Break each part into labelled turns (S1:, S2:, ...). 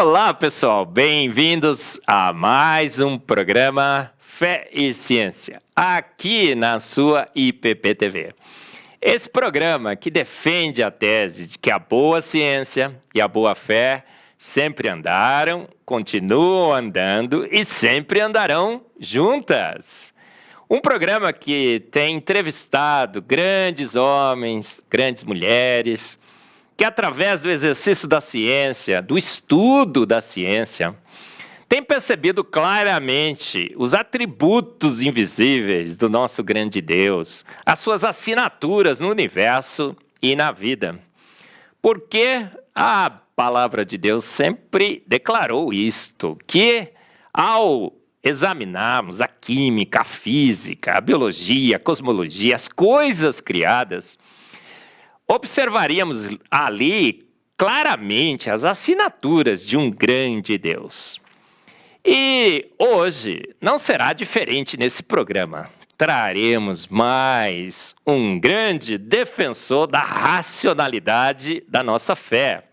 S1: Olá, pessoal, bem-vindos a mais um programa Fé e Ciência, aqui na sua IPP-TV. Esse programa que defende a tese de que a boa ciência e a boa fé sempre andaram, continuam andando e sempre andarão juntas. Um programa que tem entrevistado grandes homens, grandes mulheres, que através do exercício da ciência, do estudo da ciência, tem percebido claramente os atributos invisíveis do nosso grande Deus, as suas assinaturas no universo e na vida. Porque a palavra de Deus sempre declarou isto, que ao examinarmos a química, a física, a biologia, a cosmologia, as coisas criadas, observaríamos ali claramente as assinaturas de um grande Deus. E hoje não será diferente nesse programa. Traremos mais um grande defensor da racionalidade da nossa fé.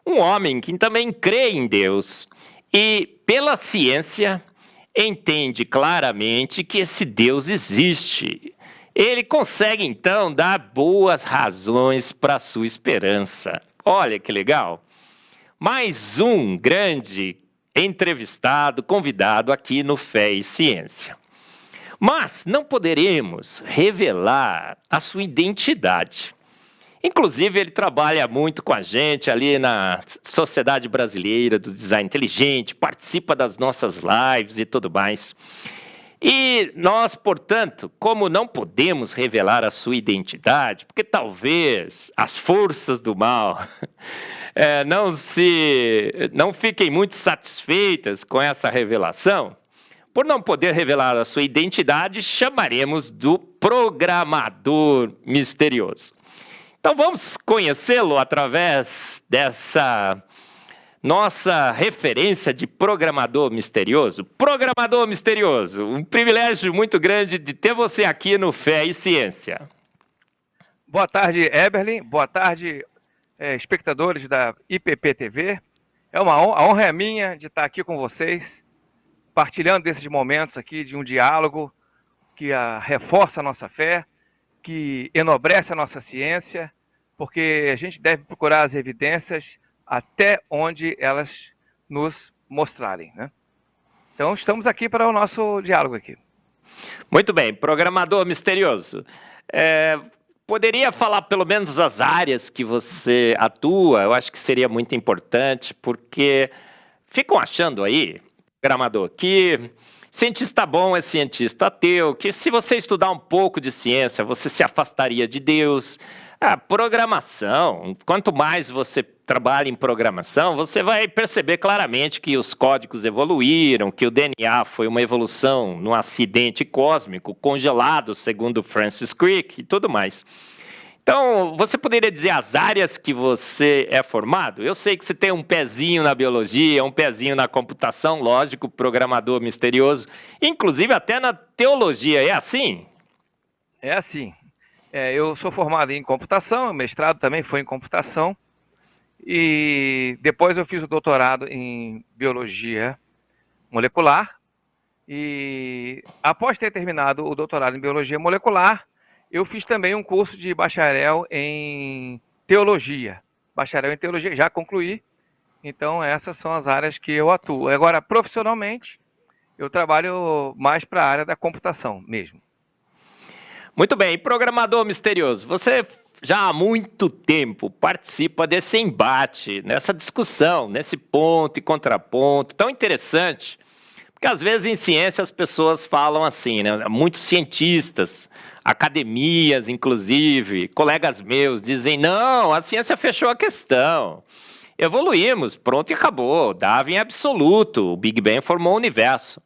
S1: Um homem que também crê em Deus e, pela ciência, entende claramente que esse Deus existe. Ele consegue, então, dar boas razões para a sua esperança. Olha que legal! Mais um grande entrevistado, convidado aqui no Fé e Ciência. Mas não poderemos revelar a sua identidade. Inclusive, ele trabalha muito com a gente ali na Sociedade Brasileira do Design Inteligente, participa das nossas lives e tudo mais. E nós, portanto, como não podemos revelar a sua identidade, porque talvez as forças do mal não fiquem muito satisfeitas com essa revelação, por não poder revelar a sua identidade, chamaremos do programador misterioso. Então vamos conhecê-lo através dessa nossa referência de programador misterioso. Programador misterioso, um privilégio muito grande de ter você aqui no Fé e Ciência.
S2: Boa tarde, Eberlin. Boa tarde, espectadores da IPP-TV. A honra é minha de estar aqui com vocês, partilhando desses momentos aqui de um diálogo que reforça a nossa fé, que enobrece a nossa ciência, porque a gente deve procurar as evidências até onde elas nos mostrarem, né? Então, estamos aqui para o nosso diálogo aqui.
S1: Muito bem, programador misterioso. Poderia falar pelo menos as áreas que você atua? Eu acho que seria muito importante, porque ficam achando aí, programador, que cientista bom é cientista ateu, que se você estudar um pouco de ciência, você se afastaria de Deus. A programação, quanto mais você trabalha em programação, você vai perceber claramente que os códigos evoluíram, que o DNA foi uma evolução num acidente cósmico congelado, segundo Francis Crick e tudo mais. Então, você poderia dizer as áreas que você é formado? Eu sei que você tem um pezinho na biologia, um pezinho na computação, lógico, programador misterioso, inclusive até na teologia, é assim?
S2: É assim. Eu sou formado em computação, mestrado também foi em computação, e depois eu fiz o doutorado em biologia molecular, e após ter terminado o doutorado em biologia molecular, eu fiz também um curso de bacharel em teologia. Bacharel em teologia, já concluí, então essas são as áreas que eu atuo. Agora, profissionalmente, eu trabalho mais para a área da computação mesmo.
S1: Muito bem, programador misterioso, você já há muito tempo participa desse embate, nessa discussão, nesse ponto e contraponto tão interessante, porque às vezes em ciência as pessoas falam assim, né? Muitos cientistas, academias inclusive, colegas meus dizem, não, a ciência fechou a questão, evoluímos, pronto e acabou, Darwin é absoluto, o Big Bang formou o universo.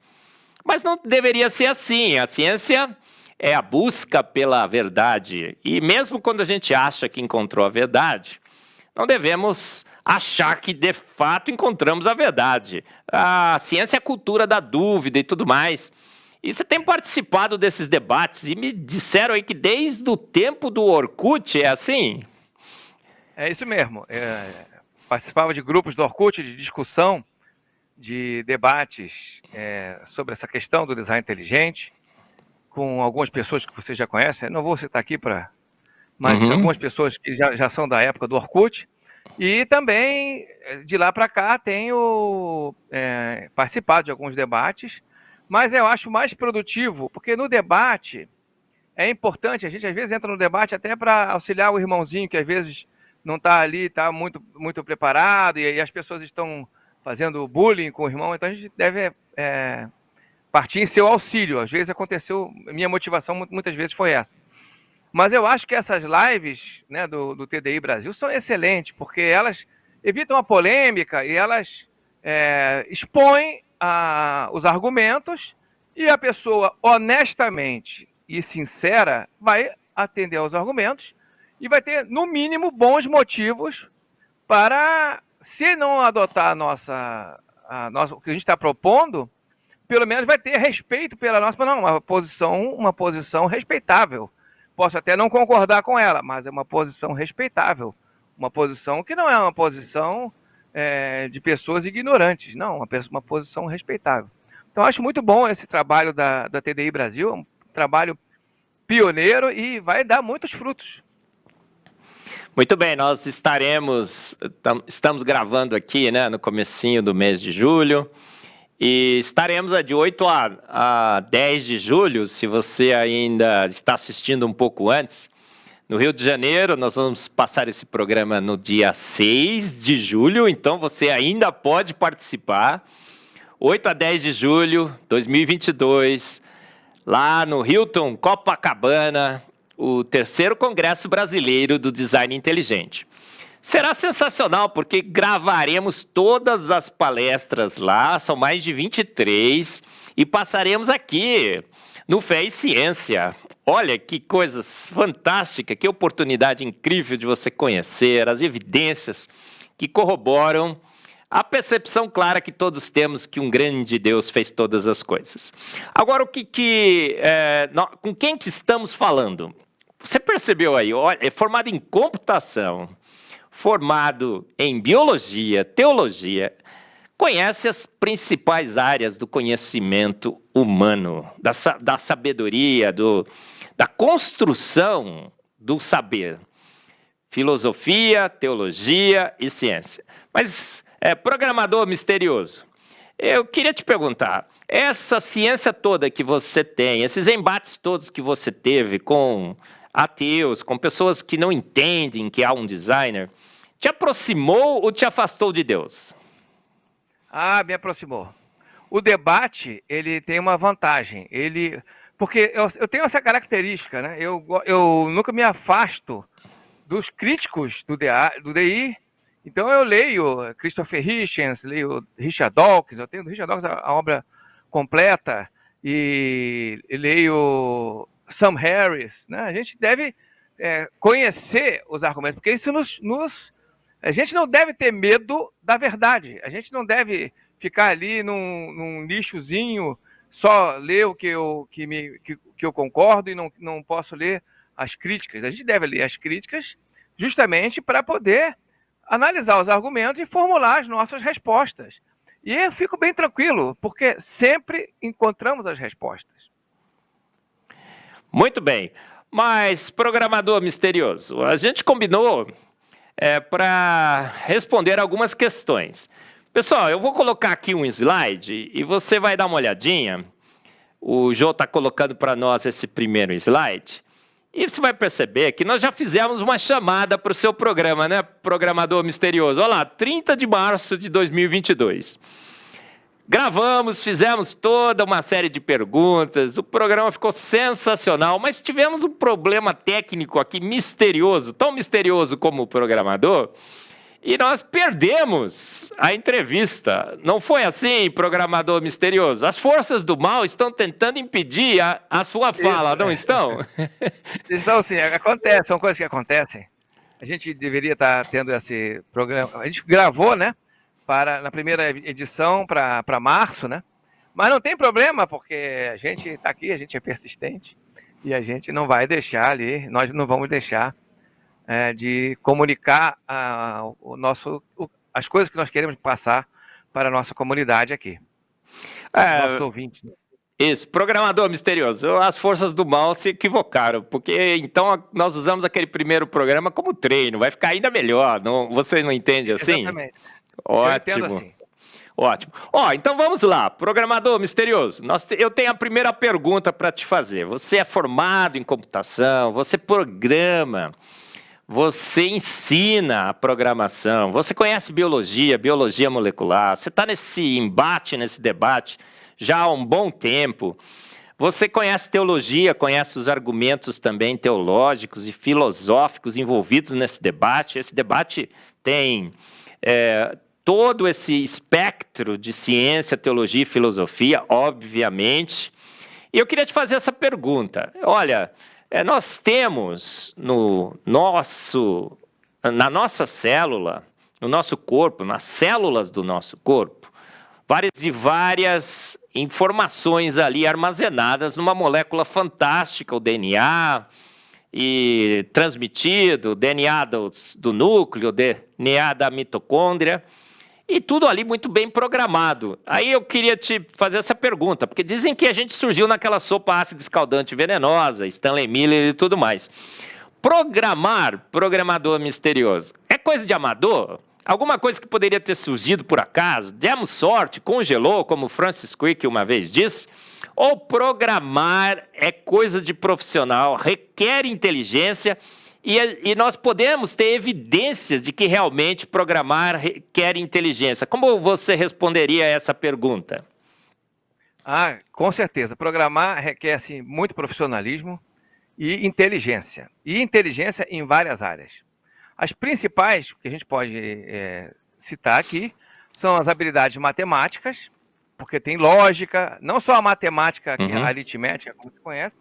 S1: Mas não deveria ser assim, a ciência é a busca pela verdade. E mesmo quando a gente acha que encontrou a verdade, não devemos achar que de fato encontramos a verdade. A ciência é a cultura da dúvida e tudo mais. E você tem participado desses debates e me disseram aí que desde o tempo do Orkut é assim?
S2: É isso mesmo. participava de grupos do Orkut de discussão, de debates sobre essa questão do design inteligente, com algumas pessoas que você já conhece. Não vou citar aqui, mas algumas pessoas que já são da época do Orkut. E também, de lá para cá, tenho participado de alguns debates, mas eu acho mais produtivo, porque no debate é importante, a gente às vezes entra no debate até para auxiliar o irmãozinho, que às vezes não está ali, está muito, muito preparado, e as pessoas estão fazendo bullying com o irmão, então a gente deve partir em seu auxílio. Às vezes aconteceu, minha motivação muitas vezes foi essa. Mas eu acho que essas lives, né, do TDI Brasil são excelentes, porque elas evitam a polêmica e elas expõem os argumentos, e a pessoa honestamente e sincera vai atender aos argumentos e vai ter, no mínimo, bons motivos para, se não adotar o que a gente está propondo, pelo menos vai ter respeito pela nossa, não, uma posição respeitável. Posso até não concordar com ela, mas é uma posição respeitável. Uma posição que não é uma posição de pessoas ignorantes, não, uma posição respeitável. Então, acho muito bom esse trabalho da TDI Brasil, um trabalho pioneiro e vai dar muitos frutos.
S1: Muito bem, nós estamos gravando aqui, né, no comecinho do mês de julho, e estaremos de 8 a 10 de julho, se você ainda está assistindo um pouco antes, no Rio de Janeiro. Nós vamos passar esse programa no dia 6 de julho, então você ainda pode participar. 8 a 10 de julho de 2022, lá no Hilton Copacabana, o 3º Congresso Brasileiro do Design Inteligente. Será sensacional, porque gravaremos todas as palestras lá, são mais de 23, e passaremos aqui no Fé e Ciência. Olha que coisa fantástica, que oportunidade incrível de você conhecer as evidências que corroboram a percepção clara que todos temos que um grande Deus fez todas as coisas. Agora, com quem que estamos falando? Você percebeu aí, olha, é formado em computação, formado em biologia, teologia, conhece as principais áreas do conhecimento humano, da sabedoria, da construção do saber. Filosofia, teologia e ciência. Mas, programador misterioso, eu queria te perguntar, essa ciência toda que você tem, esses embates todos que você teve com ateus, com pessoas que não entendem que há um designer, te aproximou ou te afastou de Deus?
S2: Me aproximou. O debate, ele tem uma vantagem, porque eu tenho essa característica, né? Eu nunca me afasto dos críticos do DI, então eu leio Christopher Hitchens, leio Richard Dawkins, eu tenho do Richard Dawkins a obra completa, e leio Sam Harris, né? A gente deve conhecer os argumentos, porque isso a gente não deve ter medo da verdade, a gente não deve ficar ali num nichozinho, só ler o que eu concordo e não posso ler as críticas. A gente deve ler as críticas justamente para poder analisar os argumentos e formular as nossas respostas. E eu fico bem tranquilo, porque sempre encontramos as respostas.
S1: Muito bem, mas programador misterioso, a gente combinou para responder algumas questões. Pessoal, eu vou colocar aqui um slide e você vai dar uma olhadinha. O Jô está colocando para nós esse primeiro slide. E você vai perceber que nós já fizemos uma chamada para o seu programa, né, programador misterioso? Olha lá, 30 de março de 2022. Gravamos, fizemos toda uma série de perguntas, o programa ficou sensacional, mas tivemos um problema técnico aqui misterioso, tão misterioso como o programador, e nós perdemos a entrevista. Não foi assim, programador misterioso? As forças do mal estão tentando impedir a sua fala, não estão?
S2: Estão sim, acontece, são coisas que acontecem. A gente deveria estar tendo esse programa, a gente gravou, né? Na primeira edição para março, né? Mas não tem problema, porque a gente está aqui, a gente é persistente e a gente não vai deixar ali, nós não vamos deixar de comunicar as coisas que nós queremos passar para a nossa comunidade aqui, nossos ouvintes.
S1: Isso, programador misterioso. As forças do mal se equivocaram, porque então nós usamos aquele primeiro programa como treino, vai ficar ainda melhor. Não, você não entende assim?
S2: Exatamente.
S1: Ótimo.
S2: Eu entendo assim.
S1: Ótimo. Então vamos lá, programador misterioso. Eu tenho a primeira pergunta para te fazer. Você é formado em computação, você programa, você ensina a programação, você conhece biologia molecular, você está nesse debate já há um bom tempo. Você conhece teologia, conhece os argumentos também teológicos e filosóficos envolvidos nesse debate. Esse debate tem todo esse espectro de ciência, teologia e filosofia, obviamente. E eu queria te fazer essa pergunta. Olha, nós temos na nossa célula, no nosso corpo, nas células do nosso corpo, várias informações ali armazenadas numa molécula fantástica, o DNA, e transmitido, o DNA do núcleo, o DNA da mitocôndria, e tudo ali muito bem programado. Aí eu queria te fazer essa pergunta, porque dizem que a gente surgiu naquela sopa ácida escaldante venenosa, Stanley Miller e tudo mais. Programador misterioso, é coisa de amador? Alguma coisa que poderia ter surgido por acaso? Demos sorte, congelou, como Francis Crick uma vez disse? Ou programar é coisa de profissional, requer inteligência e nós podemos ter evidências de que realmente programar requer inteligência? Como você responderia a essa pergunta?
S2: Com certeza. Programar requer assim, muito profissionalismo e inteligência. E inteligência em várias áreas. As principais que a gente pode citar aqui são as habilidades matemáticas, porque tem lógica, não só a matemática, que é a aritmética, como você conhece,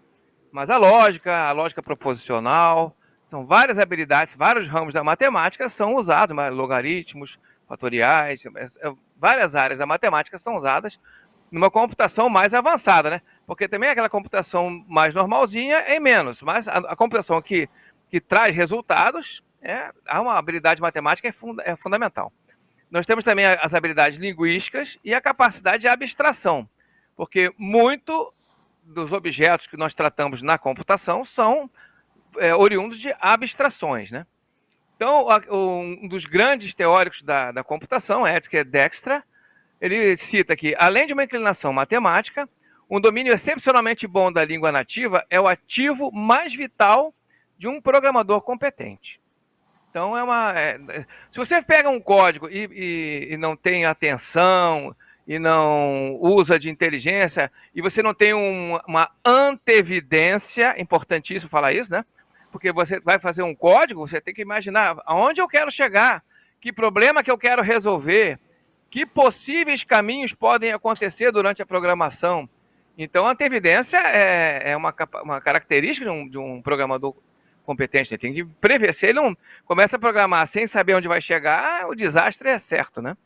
S2: mas a lógica proposicional. São várias habilidades, vários ramos da matemática são usados, logaritmos, fatoriais, várias áreas da matemática são usadas numa computação mais avançada, né? Porque também aquela computação mais normalzinha é menos, mas a computação que traz resultados, uma habilidade matemática é fundamental. Nós temos também as habilidades linguísticas e a capacidade de abstração, porque muito dos objetos que nós tratamos na computação são oriundos de abstrações, né? Então, um dos grandes teóricos da computação, Edgar Dijkstra, ele cita que, além de uma inclinação matemática, um domínio excepcionalmente bom da língua nativa é o ativo mais vital de um programador competente. Então, se você pega um código e não tem atenção e não usa de inteligência, e você não tem uma antevidência, é importantíssimo falar isso, né? Porque você vai fazer um código, você tem que imaginar aonde eu quero chegar, que problema que eu quero resolver, que possíveis caminhos podem acontecer durante a programação. Então, a antevidência é uma característica de um programador competente. Ele tem que prever. Se ele não começa a programar sem saber onde vai chegar, o desastre é certo, né?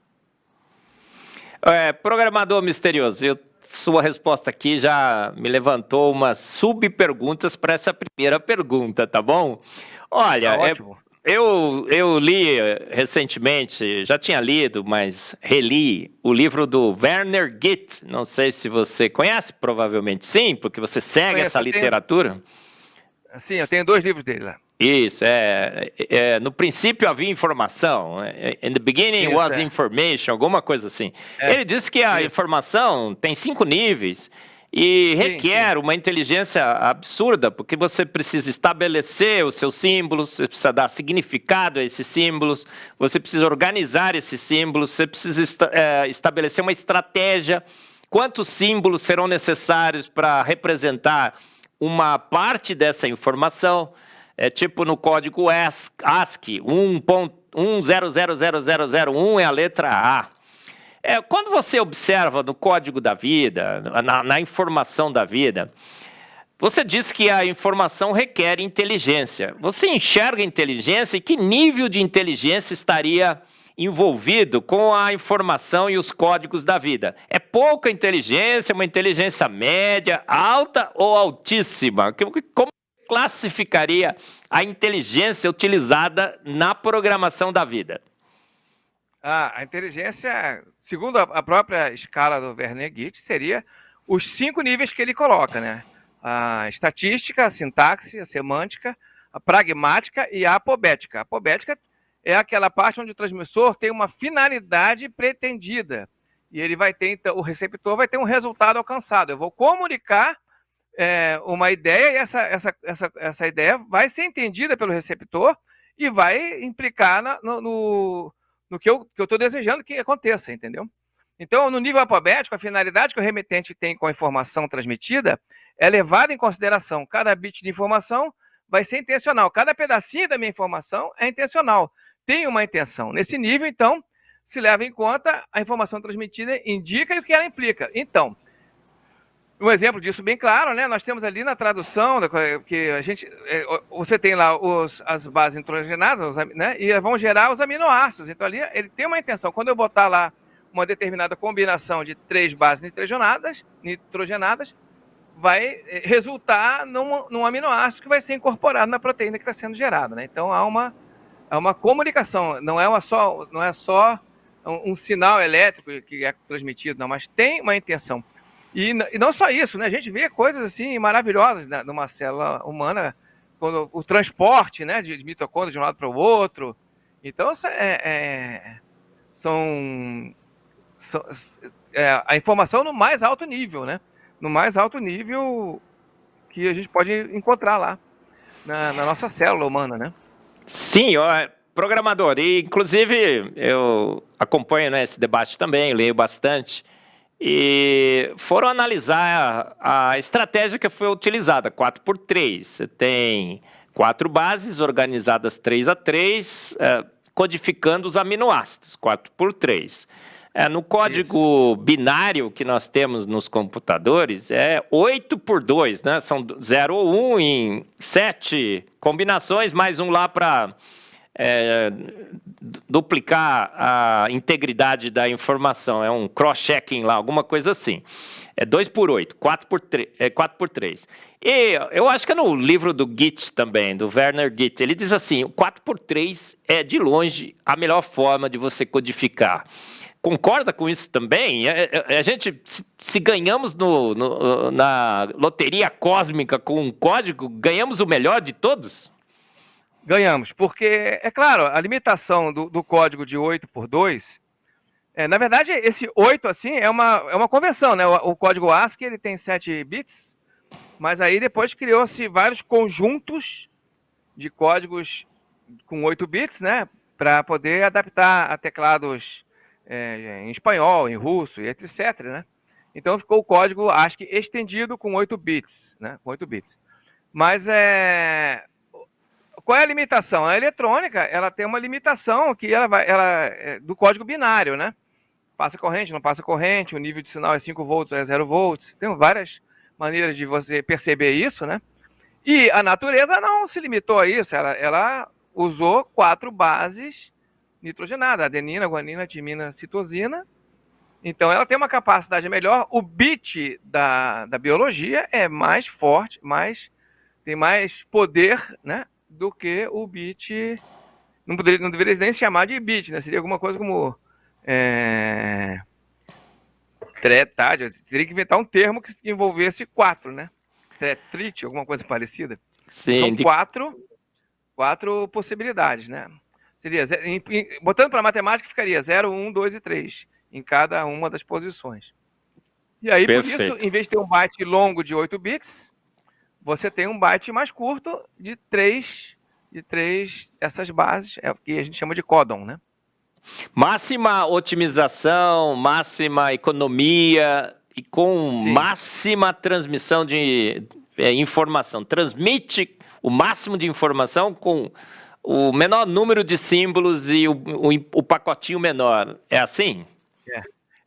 S1: Programador misterioso, sua resposta aqui já me levantou umas sub-perguntas para essa primeira pergunta, tá bom? Olha,
S2: ótimo.
S1: Eu li recentemente, já tinha lido, mas reli o livro do Werner Gitt. Não sei se você conhece, provavelmente sim, porque você segue essa literatura.
S2: Sim, eu tenho 2 livros dele lá.
S1: Isso, no princípio havia informação, in the beginning was information, alguma coisa assim. Ele disse que a informação tem 5 níveis e requer uma inteligência absurda, porque você precisa estabelecer os seus símbolos, você precisa dar significado a esses símbolos, você precisa organizar esses símbolos, você precisa estabelecer uma estratégia, quantos símbolos serão necessários para representar uma parte dessa informação. Tipo no código ASCII, 1.1000001 é a letra A. Quando você observa no código da vida, na informação da vida, você diz que a informação requer inteligência. Você enxerga inteligência e que nível de inteligência estaria envolvido com a informação e os códigos da vida? É pouca inteligência, uma inteligência média, alta ou altíssima? Como classificaria a inteligência utilizada na programação da vida?
S2: A inteligência, segundo a própria escala do Werner-Gitt, seria os 5 níveis que ele coloca, né? A estatística, a sintaxe, a semântica, a pragmática e a apobética. A apobética é aquela parte onde o transmissor tem uma finalidade pretendida e ele vai ter, então, o receptor vai ter um resultado alcançado. Eu vou comunicar uma ideia e essa ideia vai ser entendida pelo receptor e vai implicar no que eu estou desejando que aconteça, entendeu? Então, no nível apobético, a finalidade que o remetente tem com a informação transmitida é levada em consideração. Cada bit de informação vai ser intencional. Cada pedacinho da minha informação é intencional. Tem uma intenção. Nesse nível, então, se leva em conta a informação transmitida, indica e o que ela implica. Então, um exemplo disso bem claro, né? Nós temos ali na tradução que a gente, você tem lá as bases nitrogenadas, né? E vão gerar os aminoácidos. Então ali ele tem uma intenção. Quando eu botar lá uma determinada combinação de 3 bases nitrogenadas, vai resultar num aminoácido que vai ser incorporado na proteína que está sendo gerada, né? Então há uma comunicação. Não é só um sinal elétrico que é transmitido, não, mas tem uma intenção. E não só isso, né? A gente vê coisas assim maravilhosas numa célula humana, quando o transporte, né, de mitocôndria de um lado para o outro. Então, a informação no mais alto nível, né? No mais alto nível que a gente pode encontrar lá na nossa célula humana, né?
S1: Sim, programador, e inclusive eu acompanho, né, esse debate também, leio bastante. E foram analisar a estratégia que foi utilizada, 4x3. Você tem 4 bases organizadas 3 a 3, codificando os aminoácidos, 4x3. No código binário que nós temos nos computadores, é 8x2, né? São 0 ou 1 em 7 combinações, mais um lá para duplicar a integridade da informação, é um cross-checking lá, alguma coisa assim. É 2x8, 4x3. E eu acho que é no livro do Gitt também, do Werner Gitt, ele diz assim, o 4x3 é de longe a melhor forma de você codificar. Concorda com isso também? A gente, se ganhamos na loteria cósmica com um código, ganhamos o melhor de todos?
S2: Ganhamos, porque, é claro, a limitação do código de 8x2, na verdade, esse 8 assim, é uma convenção, né? O código ASCII ele tem 7 bits, mas aí depois criou-se vários conjuntos de códigos com 8 bits, né? Para poder adaptar a teclados em espanhol, em russo e etc, né? Então ficou o código ASCII estendido com 8 bits, né? Com 8 bits. Mas qual é a limitação? A eletrônica, ela tem uma limitação que ela é do código binário, né? Passa corrente, não passa corrente, o nível de sinal é 5 volts ou é 0 volts. Tem várias maneiras de você perceber isso, né? E a natureza não se limitou a isso, ela usou 4 bases nitrogenadas, adenina, guanina, timina, citosina. Então ela tem uma capacidade melhor. O bit da biologia é mais forte, tem mais poder, né, do que o bit. Não deveria nem se chamar de bit, né? Seria alguma coisa como teria que inventar um termo que envolvesse 4, né? Tetrite, alguma coisa parecida.
S1: Sim,
S2: São 4 possibilidades, né? Seria, botando para matemática, ficaria 0, 1, 2 e 3 em cada uma das posições. E aí, Perfeito. Por isso, em vez de ter um byte longo de 8 bits, você tem um byte mais curto de 3 essas bases, é o que a gente chama de códon, né?
S1: Máxima otimização, máxima economia e com Sim. máxima transmissão de informação. Transmite o máximo de informação com o menor número de símbolos e o pacotinho menor. É assim?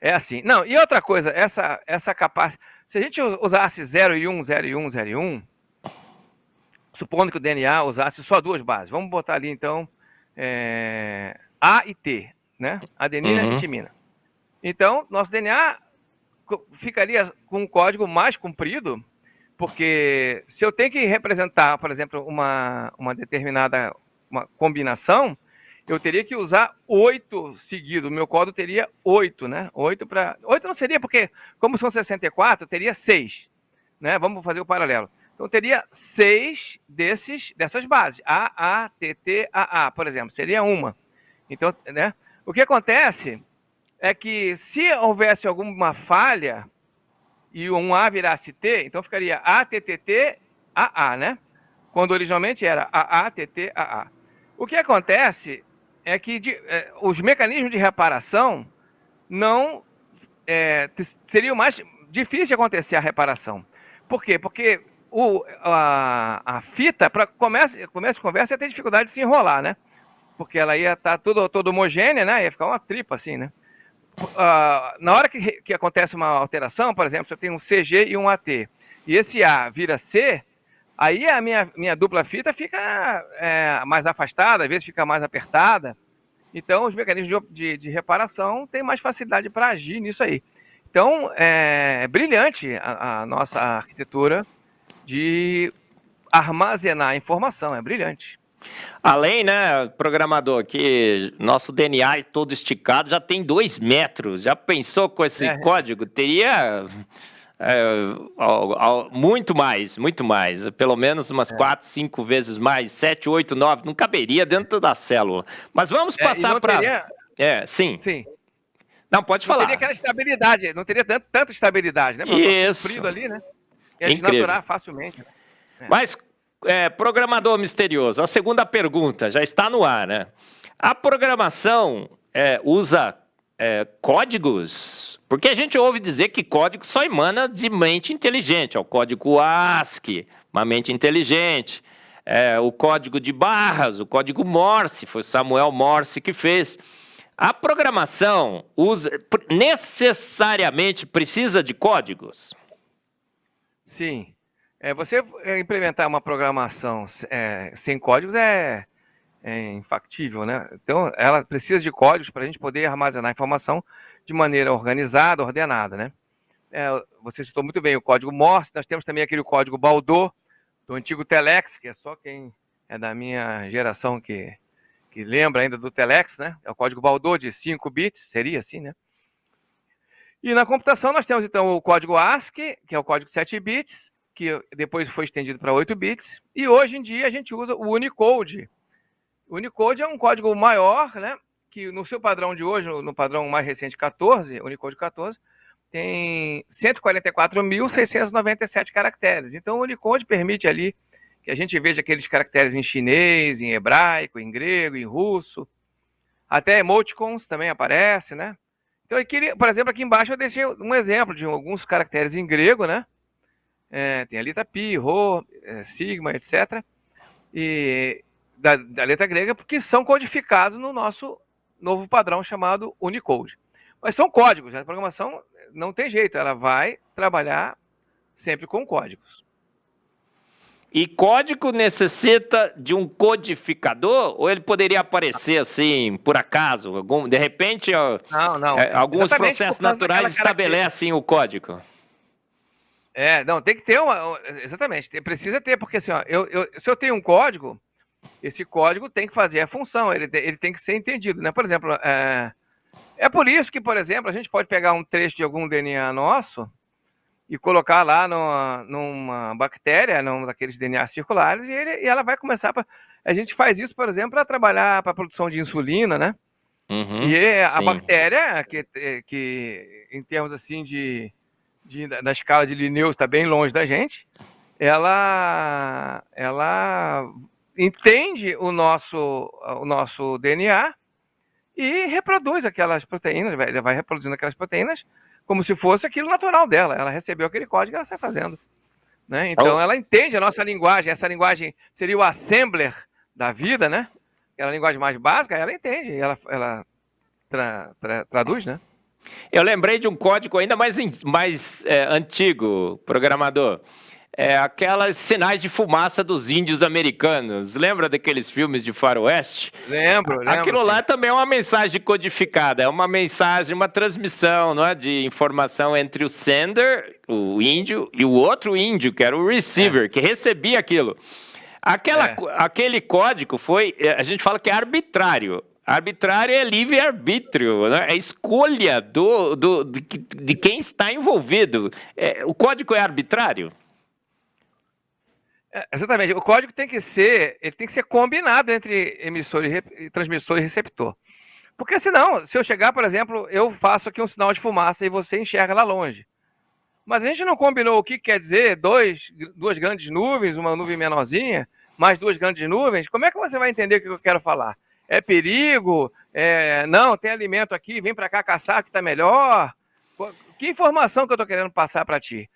S2: É assim. Não, e outra coisa, essa capacidade... Se a gente usasse 0 e 1, 0 e 1, 0 e 1, supondo que o DNA usasse só 2 bases, vamos botar ali, então, A e T, né? Adenina e timina. Então, nosso DNA ficaria com um código mais comprido, porque se eu tenho que representar, por exemplo, uma determinada uma combinação, eu teria que usar 8 seguidos. O meu código teria 8, né? 8 não seria, porque, como são 64, teria 6. Né? Vamos fazer o paralelo. Então, teria 6 dessas bases. A, T, T, A, por exemplo. Seria uma. Então, né? O que acontece é que, se houvesse alguma falha e um A virasse T, então ficaria A, T, T, T, A, né? Quando originalmente era A, T, T, A. O que acontece é que os mecanismos de reparação não seria mais difícil de acontecer a reparação. Por quê? Porque a fita, para começo de conversa, ia ter dificuldade de se enrolar, né? Porque ela ia estar toda homogênea, né? Ia ficar uma tripa assim, né? Na hora que acontece uma alteração, por exemplo, se eu tenho um CG e um AT, e esse A vira C, aí a minha dupla fita fica mais afastada, às vezes fica mais apertada. Então, os mecanismos de reparação têm mais facilidade para agir nisso aí. Então, é brilhante a nossa arquitetura de armazenar informação, é brilhante.
S1: Além, né, programador, que nosso DNA é todo esticado, já tem 2 metros. Já pensou com esse código? Teria muito mais. Pelo menos umas 4, 5 vezes mais, 7, 8, 9. Não caberia dentro da célula. Mas vamos passar para... Sim. Não, pode falar.
S2: Não teria aquela estabilidade, não teria tanta estabilidade, né?
S1: Isso.
S2: Frio ali, né? Ia desnaturar facilmente.
S1: Mas, programador misterioso, a segunda pergunta já está no ar, né? A programação usa códigos? Porque a gente ouve dizer que código só emana de mente inteligente. O código ASCII, uma mente inteligente. O código de barras, o código Morse, foi Samuel Morse que fez. A programação necessariamente precisa de códigos?
S2: Sim. Você implementar uma programação sem códigos é infactível, né? Então, ela precisa de códigos para a gente poder armazenar informação de maneira organizada, ordenada, né? Você citou muito bem o código Morse, nós temos também aquele código Baudot, do antigo Telex, que é só quem é da minha geração que lembra ainda do Telex, né? É o código Baudot de 5 bits, seria assim, né? E na computação nós temos, então, o código ASCII, que é o código 7 bits, que depois foi estendido para 8 bits, e hoje em dia a gente usa o Unicode. O Unicode é um código maior, né? Que no seu padrão de hoje, no padrão mais recente 14, Unicode 14, tem 144.697 caracteres. Então, o Unicode permite ali que a gente veja aqueles caracteres em chinês, em hebraico, em grego, em russo. Até emoticons também aparece, né? Então, aqui, por exemplo, aqui embaixo eu deixei um exemplo de alguns caracteres em grego, né? Tem a letra pi, rho, sigma, etc. E da letra grega, porque são codificados no nosso novo padrão chamado Unicode. Mas são códigos, a programação não tem jeito, ela vai trabalhar sempre com códigos.
S1: E código necessita de um codificador? Ou ele poderia aparecer assim, por acaso? De repente,
S2: não.
S1: Alguns processos naturais estabelecem o código?
S2: Não, tem que ter exatamente, precisa ter, porque assim, se eu tenho um código, esse código tem que fazer a função, ele tem que ser entendido, né? Por exemplo, é por isso que, por exemplo, a gente pode pegar um trecho de algum DNA nosso e colocar lá numa bactéria, num daqueles DNA circulares, e ela vai começar... A gente faz isso, por exemplo, para trabalhar para a produção de insulina, né?
S1: Uhum,
S2: e a
S1: sim.
S2: bactéria, que em termos assim da escala de Linnaeus está bem longe da gente, ela entende o nosso DNA e reproduz aquelas proteínas, vai reproduzindo aquelas proteínas como se fosse aquilo natural dela. Ela recebeu aquele código e ela sai fazendo. Né? Então, ela entende a nossa linguagem. Essa linguagem seria o assembler da vida, né? Aquela linguagem mais básica, ela entende. Ela traduz, né?
S1: Eu lembrei de um código ainda mais antigo, programador. Aquelas sinais de fumaça dos índios americanos. Lembra daqueles filmes de faroeste?
S2: Lembro.
S1: Aquilo lá também é uma mensagem codificada, é uma mensagem, uma transmissão, não é, de informação entre o sender, o índio, e o outro índio, que era o receiver, que recebia aquilo. Aquele código a gente fala que é arbitrário. Arbitrário é livre-arbítrio, né? É escolha de quem está envolvido. O código é arbitrário?
S2: Exatamente. O código tem que ser combinado entre emissor e transmissor e receptor. Porque senão, se eu chegar, por exemplo, eu faço aqui um sinal de fumaça e você enxerga lá longe. Mas a gente não combinou o que quer dizer duas grandes nuvens, uma nuvem menorzinha, mais duas grandes nuvens. Como é que você vai entender o que eu quero falar? É perigo? Não, tem alimento aqui, vem para cá caçar que está melhor. Que informação que eu estou querendo passar para ti?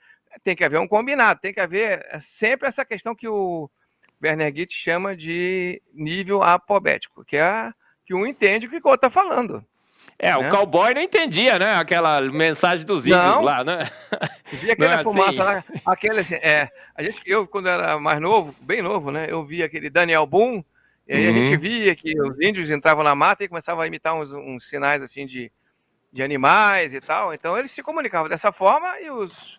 S2: Tem que haver um combinado, tem que haver sempre essa questão que o Werner Gitt chama de nível apobético, que é que um entende o que o outro está falando.
S1: O cowboy não entendia, né? Aquela mensagem dos índios lá, né?
S2: Via aquela fumaça lá, aquele assim, eu quando era mais novo, bem novo, né? Eu via aquele Daniel Boone, e aí a gente via que os índios entravam na mata e começavam a imitar uns sinais assim de animais e tal. Então eles se comunicavam dessa forma e os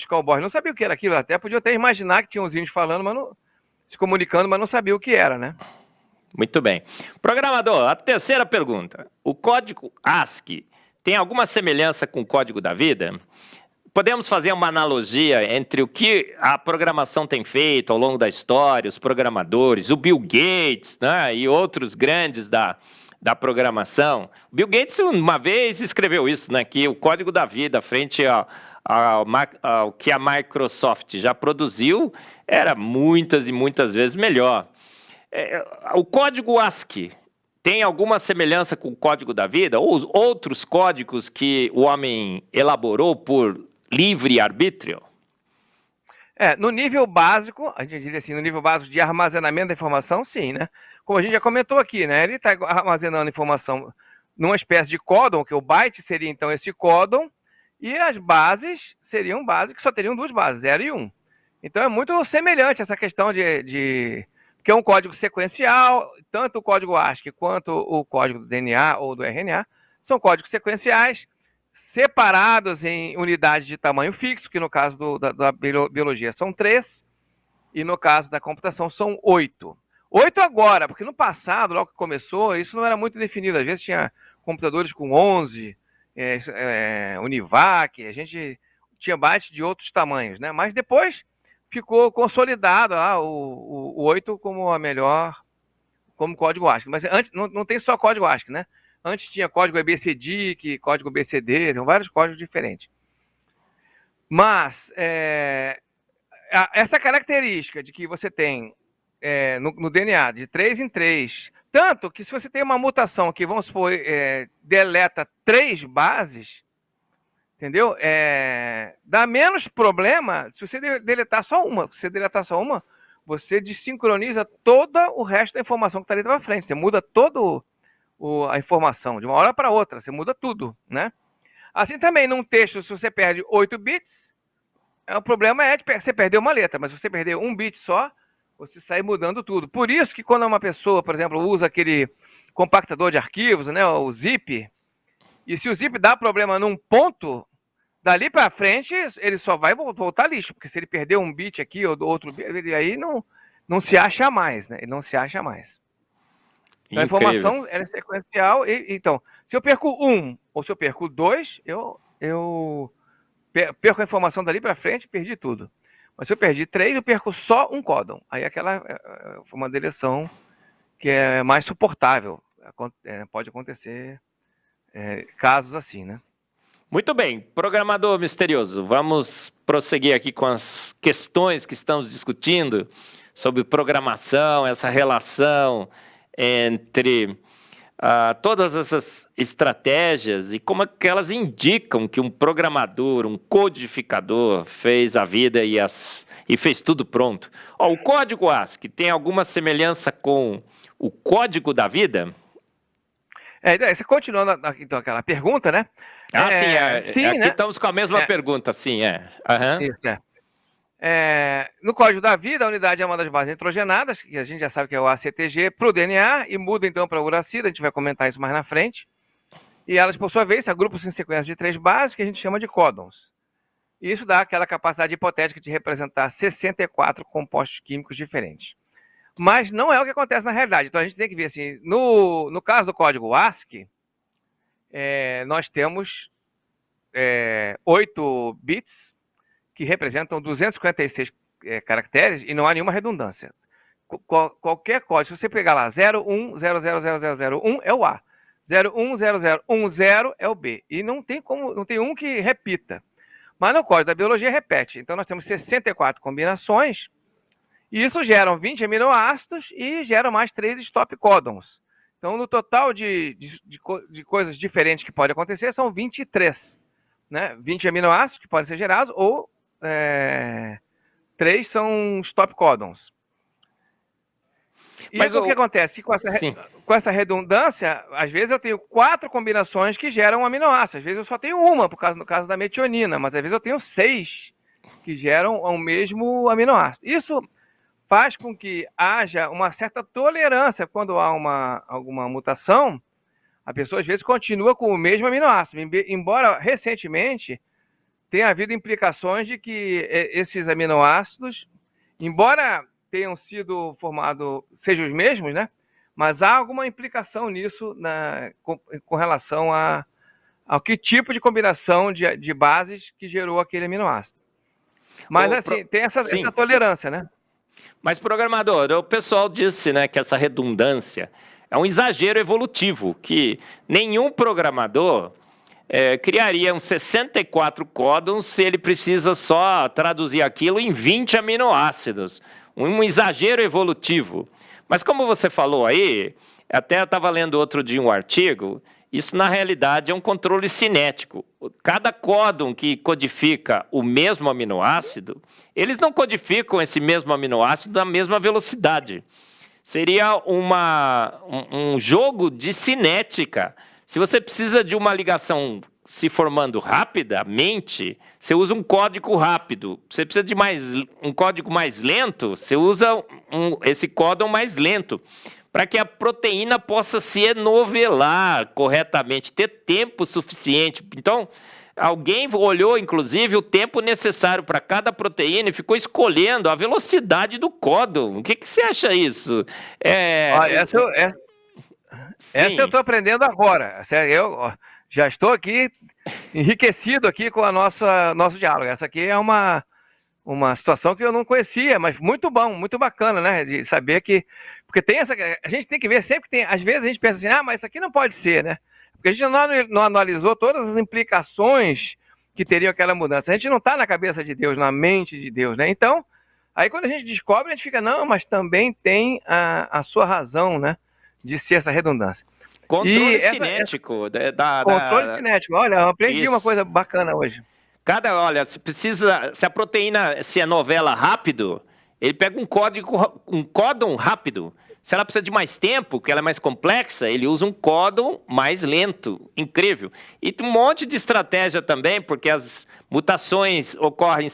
S2: cowboys não sabiam o que era aquilo. Até podiam até imaginar que tinham os índios falando, mas se comunicando, mas não sabiam o que era, né?
S1: Muito bem. Programador, a terceira pergunta. O código ASCII tem alguma semelhança com o código da vida? Podemos fazer uma analogia entre o que a programação tem feito ao longo da história, os programadores, o Bill Gates, né, e outros grandes da programação. O Bill Gates uma vez escreveu isso, né, que o código da vida frente ao que a Microsoft já produziu era muitas e muitas vezes melhor. O código ASCII tem alguma semelhança com o código da vida ou outros códigos que o homem elaborou por livre arbítrio?
S2: No nível básico, a gente diria assim, no nível básico de armazenamento da informação, sim, né? Como a gente já comentou aqui, né? Ele está armazenando informação numa espécie de códon, que o byte seria então esse códon, e as bases seriam bases que só teriam duas bases, 0 e 1. Então é muito semelhante essa questão que é um código sequencial, tanto o código ASCII quanto o código do DNA ou do RNA são códigos sequenciais separados em unidades de tamanho fixo, que no caso da biologia são 3, e no caso da computação são 8. 8 agora, porque no passado, logo que começou, isso não era muito definido. Às vezes tinha computadores com 11, Univac, a gente tinha bytes de outros tamanhos, né? Mas depois ficou consolidado lá o 8 como a melhor, como código ASCII. Mas antes não tem só código ASCII, né? Antes tinha código ABCDIC, código BCD, tem vários códigos diferentes. Mas essa característica de que você tem no DNA de 3 em 3, tanto que se você tem uma mutação que, vamos supor, deleta 3 bases, entendeu? Dá menos problema se você deletar só uma. Se você deletar só uma, você desincroniza todo o resto da informação que está ali para frente. Você muda todo a informação de uma hora para outra, você muda tudo, né? Assim também, num texto, se você perde 8 bits, o problema é que você perdeu uma letra, mas se você perder um bit só, você sai mudando tudo. Por isso que quando uma pessoa, por exemplo, usa aquele compactador de arquivos, né, o zip, e se o zip dá problema num ponto, dali para frente ele só vai voltar lixo, porque se ele perder um bit aqui ou outro bit, ele aí não se acha mais, né? Ele não se acha mais. Então, a informação é sequencial. Então, se eu perco 1 ou se eu perco 2, eu perco a informação dali para frente, perdi tudo. Mas se eu perdi 3, eu perco só um códon. Aí aquela foi uma deleção que é mais suportável. Pode acontecer casos assim, né?
S1: Muito bem, programador misterioso, vamos prosseguir aqui com as questões que estamos discutindo sobre programação, essa relação entre todas essas estratégias e como é que elas indicam que um programador, um codificador fez a vida e fez tudo pronto. O código ASCII tem alguma semelhança com o código da vida?
S2: Você continuando então, aquela pergunta, né?
S1: Sim, aqui né? Estamos com a mesma pergunta, sim, Uhum.
S2: Isso, no código da vida, a unidade é uma das bases nitrogenadas, que a gente já sabe que é o ACTG, para o DNA, e muda então para a uracila, a gente vai comentar isso mais na frente. E elas, por sua vez, se agrupam em sequência de 3 bases, que a gente chama de códons. E isso dá aquela capacidade hipotética de representar 64 compostos químicos diferentes. Mas não é o que acontece na realidade. Então a gente tem que ver assim, no caso do código ASCII, nós temos 8 bits que representam 256 caracteres e não há nenhuma redundância. Qualquer código, se você pegar lá 01000001 é o A, 010010 é o B, e não tem um que repita. Mas no código da biologia repete. Então nós temos 64 combinações, e isso gera 20 aminoácidos e gera mais 3 stop codons. Então no total de coisas diferentes que podem acontecer são 23, né? 20 aminoácidos que podem ser gerados, ou 3 são stop codons. E o que acontece? Que com essa redundância, às vezes eu tenho 4 combinações que geram um aminoácido. Às vezes eu só tenho uma, no caso da metionina, mas às vezes eu tenho 6 que geram o mesmo aminoácido. Isso faz com que haja uma certa tolerância quando há alguma mutação. A pessoa às vezes continua com o mesmo aminoácido, embora recentemente tenha havido implicações de que esses aminoácidos, embora tenham sido formados, sejam os mesmos, né? Mas há alguma implicação nisso com relação ao que tipo de combinação de bases que gerou aquele aminoácido. Mas assim, tem essa tolerância, né?
S1: Mas, programador, o pessoal disse, né, que essa redundância é um exagero evolutivo, que nenhum programador criaria uns 64 códons se ele precisa só traduzir aquilo em 20 aminoácidos. Um exagero evolutivo. Mas como você falou aí, até eu estava lendo outro dia um artigo, isso na realidade é um controle cinético. Cada códon que codifica o mesmo aminoácido, eles não codificam esse mesmo aminoácido na mesma velocidade. Seria um jogo de cinética. Se você precisa de uma ligação se formando rapidamente, você usa um código rápido. Você precisa de um código mais lento, você usa esse códon mais lento, para que a proteína possa se enovelar corretamente, ter tempo suficiente. Então, alguém olhou, inclusive, o tempo necessário para cada proteína e ficou escolhendo a velocidade do códon. O que você acha isso?
S2: Essa eu estou aprendendo agora. Eu já estou aqui enriquecido aqui com nosso diálogo. Essa aqui é uma situação que eu não conhecia, mas muito bom, muito bacana, né? De saber que... Porque a gente tem que ver sempre que tem... Às vezes a gente pensa assim, mas isso aqui não pode ser, né? Porque a gente não analisou todas as implicações que teriam aquela mudança. A gente não está na cabeça de Deus, na mente de Deus, né? Então, aí quando a gente descobre, a gente fica, não, mas também tem a sua razão, né? De ser essa redundância.
S1: Controle cinético.
S2: Controle cinético. Olha, eu aprendi uma coisa bacana hoje.
S1: Olha, se a proteína se anovela rápido, ele pega um códon rápido. Se ela precisa de mais tempo, que ela é mais complexa, ele usa um códon mais lento. Incrível. E um monte de estratégia também, porque as mutações ocorrem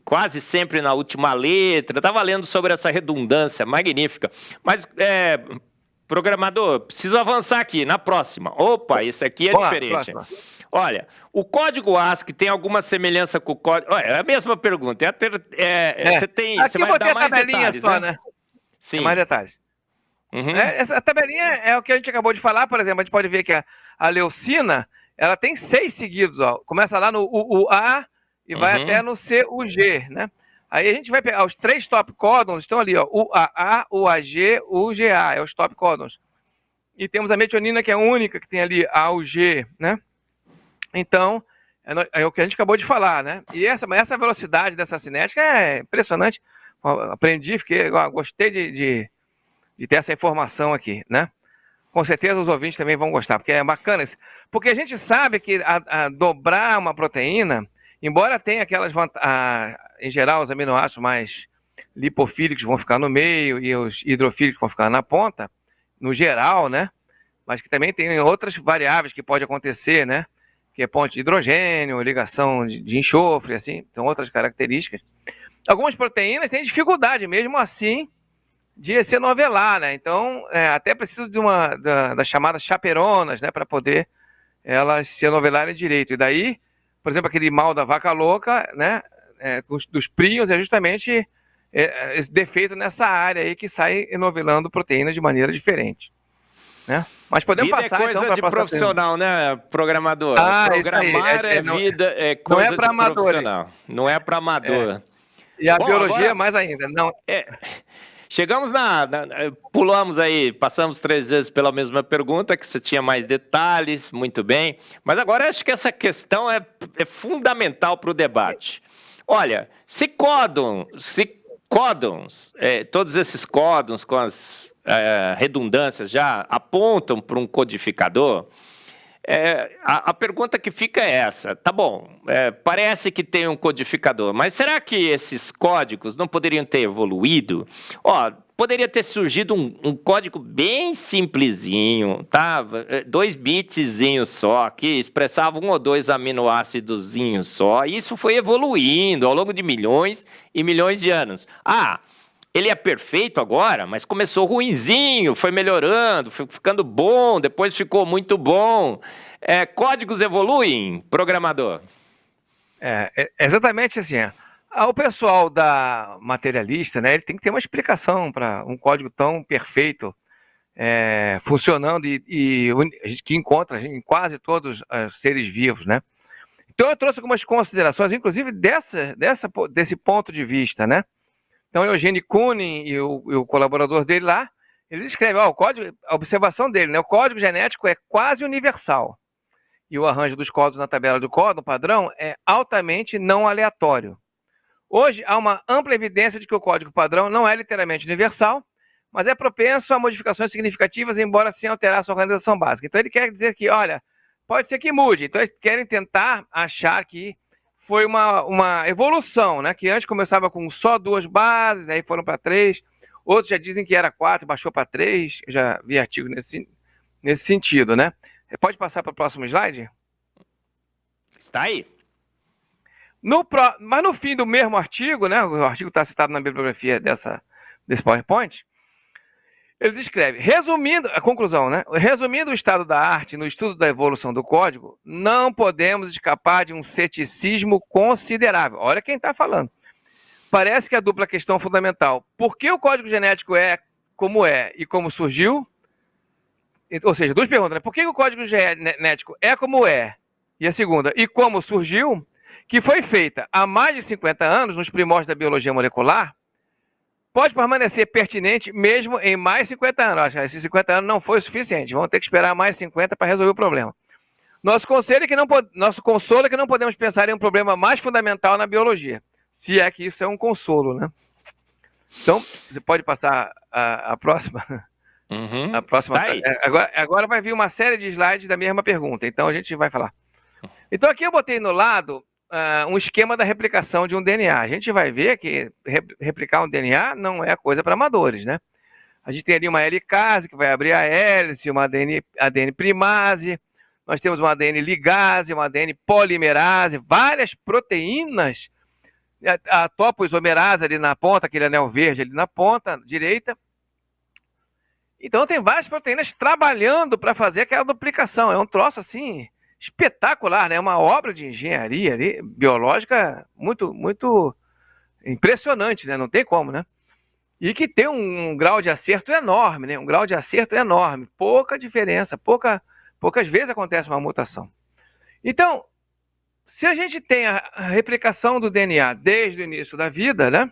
S1: quase sempre na última letra. Estava lendo sobre essa redundância magnífica. Mas, programador, preciso avançar aqui, na próxima. Opa, esse aqui é diferente. Próxima. Olha, o código ASCII tem alguma semelhança com o código... Olha, é a mesma pergunta. Você vai dar mais detalhes, só, né?
S2: Sim. Mais detalhes. Uhum. Essa tabelinha é o que a gente acabou de falar, por exemplo. A gente pode ver que a leucina, ela tem 6 seguidos. Ó. Começa lá no UA e vai até no CUG, né? Aí a gente vai pegar os 3 top códons, estão ali, ó, UAA, UAG, UGA, é os top códons. E temos a metionina, que é a única que tem ali a UG, né? Então, é o que a gente acabou de falar, né? E essa velocidade dessa cinética é impressionante. Aprendi, gostei de ter essa informação aqui, né? Com certeza os ouvintes também vão gostar, porque é bacana isso. Porque a gente sabe que a dobrar uma proteína, embora tenha aquelas em geral, os aminoácidos mais lipofílicos vão ficar no meio e os hidrofílicos vão ficar na ponta, no geral, né? Mas que também tem outras variáveis que pode acontecer, né? Que é ponte de hidrogênio, ligação de enxofre, assim, são outras características. Algumas proteínas têm dificuldade, mesmo assim, de se enovelar, né? Então, até precisa das chamadas chaperonas, né? Para poder elas se enovelarem direito. E daí, por exemplo, aquele mal da vaca louca, né? Dos príons, é justamente esse defeito nessa área aí que sai enovelando proteína de maneira diferente, né? Mas podemos
S1: vida
S2: passar,
S1: é coisa
S2: então,
S1: de profissional, né, programador? Programar é vida, é coisa de profissional. Não é para amador.
S2: E a biologia agora, mais ainda. Não.
S1: Chegamos pulamos aí, passamos 3 vezes pela mesma pergunta, que você tinha mais detalhes, muito bem. Mas agora acho que essa questão é fundamental para o debate. Olha, se códons, todos esses códons com as redundâncias já apontam para um codificador, a pergunta que fica é essa. Tá bom, parece que tem um codificador, mas será que esses códigos não poderiam ter evoluído? Poderia ter surgido um código bem simplesinho, tá? 2 bitzinhos só, que expressava 1 ou 2 aminoácidozinhos só. E isso foi evoluindo ao longo de milhões e milhões de anos. Ele é perfeito agora, mas começou ruinzinho, foi melhorando, foi ficando bom, depois ficou muito bom. Códigos evoluem, programador?
S2: Exatamente assim. O pessoal da materialista, né, ele tem que ter uma explicação para um código tão perfeito, funcionando e a gente que encontra em quase todos os seres vivos, né? Então eu trouxe algumas considerações, inclusive desse ponto de vista, né? Então, Eugênio Koonin e o colaborador dele lá, eles escrevem, o código, a observação dele, né? O código genético é quase universal. E o arranjo dos códigos na tabela do código padrão é altamente não aleatório. Hoje, há uma ampla evidência de que o código padrão não é literalmente universal, mas é propenso a modificações significativas, embora sem alterar sua organização básica. Então, ele quer dizer que, olha, pode ser que mude. Então, eles querem tentar achar que foi uma evolução, né? Que antes começava com só 2 bases, aí foram para 3. Outros já dizem que era 4, baixou para 3. Eu já vi artigo nesse sentido, né? Pode passar para o próximo slide?
S1: Está aí.
S2: Mas no fim do mesmo artigo, né? O artigo está citado na bibliografia desse PowerPoint. Eles escrevem, resumindo, a conclusão, né? Resumindo o estado da arte no estudo da evolução do código, não podemos escapar de um ceticismo considerável. Olha quem está falando. Parece que a dupla questão fundamental, por que o código genético é como é e como surgiu? Ou seja, 2 perguntas, né? Por que o código genético é como é? E a segunda, e como surgiu? Que foi feita há mais de 50 anos, nos primórdios da biologia molecular, pode permanecer pertinente mesmo em mais 50 anos. Acho que esses 50 anos não foi o suficiente. Vamos ter que esperar mais 50 para resolver o problema. Nosso consolo é que não podemos pensar em um problema mais fundamental na biologia. Se é que isso é um consolo, né? Então, você pode passar a próxima?
S1: Uhum,
S2: a próxima.
S1: está aí.
S2: Agora vai vir uma série de slides da mesma pergunta. Então, a gente vai falar. Então, aqui eu botei no lado um esquema da replicação de um DNA. A gente vai ver que replicar um DNA não é coisa para amadores, né? A gente tem ali uma helicase que vai abrir a hélice, uma ADN primase, nós temos uma ADN ligase, uma ADN polimerase, várias proteínas, a topoisomerase ali na ponta, aquele anel verde ali na ponta direita. Então tem várias proteínas trabalhando para fazer aquela duplicação. É um troço assim espetacular, né? Uma obra de engenharia ali, biológica muito, muito impressionante, né? Não tem como, né? E que tem um grau de acerto enorme, né? Um grau de acerto enorme. Pouca diferença, poucas vezes acontece uma mutação. Então, se a gente tem a replicação do DNA desde o início da vida, né?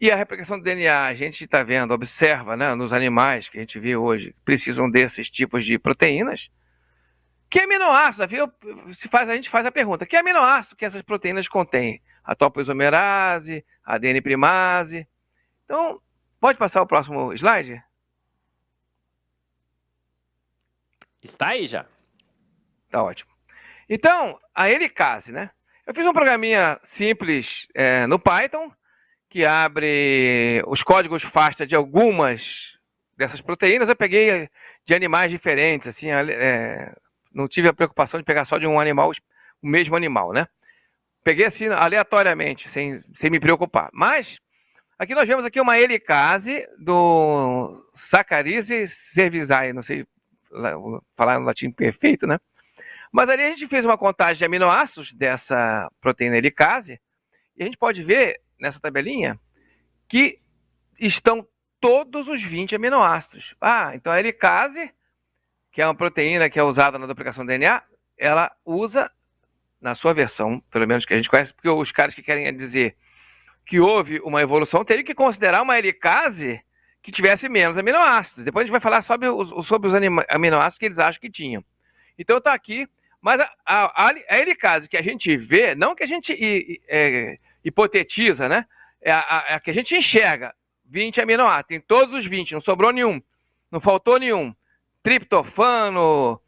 S2: E a replicação do DNA, a gente está vendo, observa, né, nos animais que a gente vê hoje, precisam desses tipos de proteínas. Que aminoácido? A gente faz a pergunta, que aminoácido que essas proteínas contêm? A topoisomerase, a ADN primase. Então, pode passar o próximo slide?
S1: Está aí já.
S2: Tá ótimo. Então, a helicase, né? Eu fiz um programinha simples no Python, que abre os códigos FASTA de algumas dessas proteínas. Eu peguei de animais diferentes, assim, não tive a preocupação de pegar só de um animal, o mesmo animal, né? Peguei assim aleatoriamente, sem me preocupar. Mas aqui nós vemos aqui uma helicase do Saccharomyces cerevisiae, não sei falar no latim perfeito, né? Mas ali a gente fez uma contagem de aminoácidos dessa proteína helicase e a gente pode ver nessa tabelinha que estão todos os 20 aminoácidos. Então a helicase, que é uma proteína que é usada na duplicação do DNA, ela usa, na sua versão, pelo menos que a gente conhece, porque os caras que querem dizer que houve uma evolução teriam que considerar uma helicase que tivesse menos aminoácidos. Depois a gente vai falar sobre os aminoácidos que eles acham que tinham. Então está aqui, mas a helicase que a gente vê, não que a gente hipotetiza, né? É a que a gente enxerga. 20 aminoácidos, tem todos os 20, não sobrou nenhum, não faltou nenhum. Triptofano,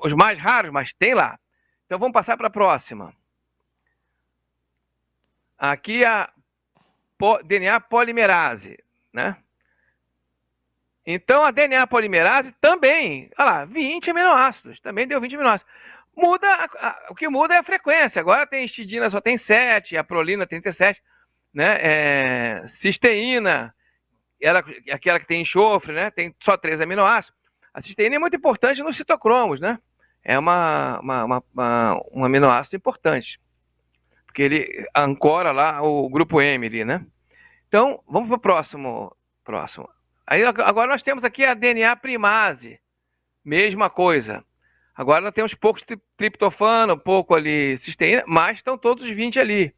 S2: os mais raros, mas tem lá. Então vamos passar para a próxima. Aqui a DNA polimerase, né? Então a DNA polimerase também, olha lá, 20 aminoácidos, também deu 20 aminoácidos. O que muda é a frequência. Agora tem histidina, só tem 7, a prolina 37, né? Cisteína, aquela que tem enxofre, né? Tem só 3 aminoácidos. A cisteína é muito importante nos citocromos, né? É um aminoácido importante, porque ele ancora lá o grupo M ali, né? Então, vamos para o próximo. Aí, agora nós temos aqui a DNA primase, mesma coisa. Agora nós temos poucos triptofano, pouco ali cisteína, mas estão todos os 20 ali.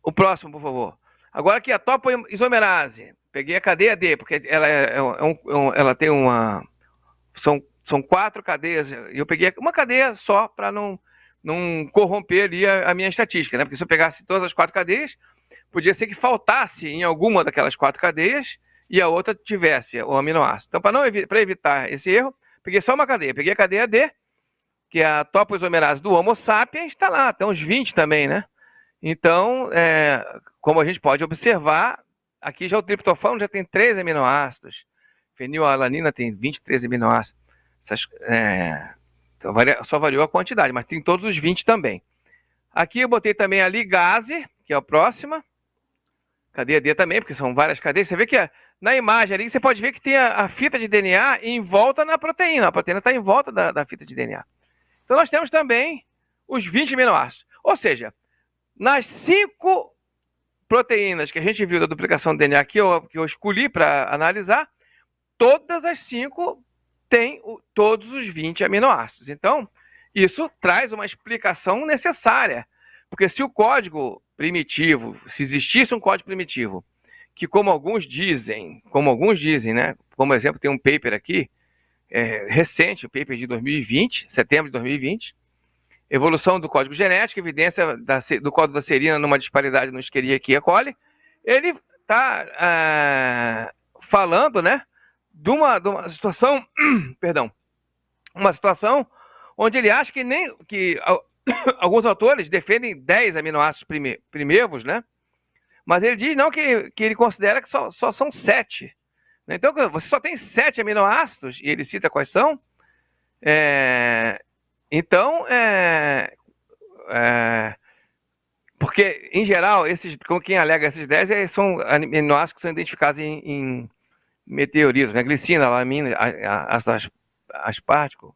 S2: O próximo, por favor. Agora aqui a topoisomerase. Peguei a cadeia D, porque ela tem uma... São 4 cadeias, e eu peguei uma cadeia só para não corromper ali a minha estatística, né? Porque se eu pegasse todas as 4 cadeias, podia ser que faltasse em alguma daquelas 4 cadeias e a outra tivesse o aminoácido. Então, para evitar esse erro, peguei só uma cadeia. Peguei a cadeia D, que é a topoisomerase do Homo sapiens, está lá, tem uns 20 também, né? Então, como a gente pode observar, aqui já o triptofano já tem 3 aminoácidos, fenilalanina tem 23 aminoácidos. Então, só variou a quantidade, mas tem todos os 20 também. Aqui eu botei também a ligase, que é a próxima. Cadeia D também, porque são várias cadeias. Você vê que na imagem ali, você pode ver que tem a fita de DNA em volta na proteína. A proteína está em volta da fita de DNA. Então nós temos também os 20 aminoácidos. Ou seja, nas 5 proteínas que a gente viu da duplicação do DNA que eu escolhi para analisar, todas as 5 têm todos os 20 aminoácidos. Então, isso traz uma explicação necessária. Porque se o código primitivo, se existisse um código primitivo, que como alguns dizem, né? Como exemplo, tem um paper aqui, recente, o paper de 2020, setembro de 2020, evolução do código genético, evidência do código da serina numa disparidade no Escherichia coli. Ele está falando, né, de uma situação, perdão, uma situação onde ele acha que alguns autores defendem 10 aminoácidos primevos, né? Mas ele diz não que ele considera que só são 7. Então, você só tem 7 aminoácidos, e ele cita quais são. Porque, em geral, quem alega esses 10 são aminoácidos que são identificados em meteoritos, né? Glicina, alamina, ácido aspartico,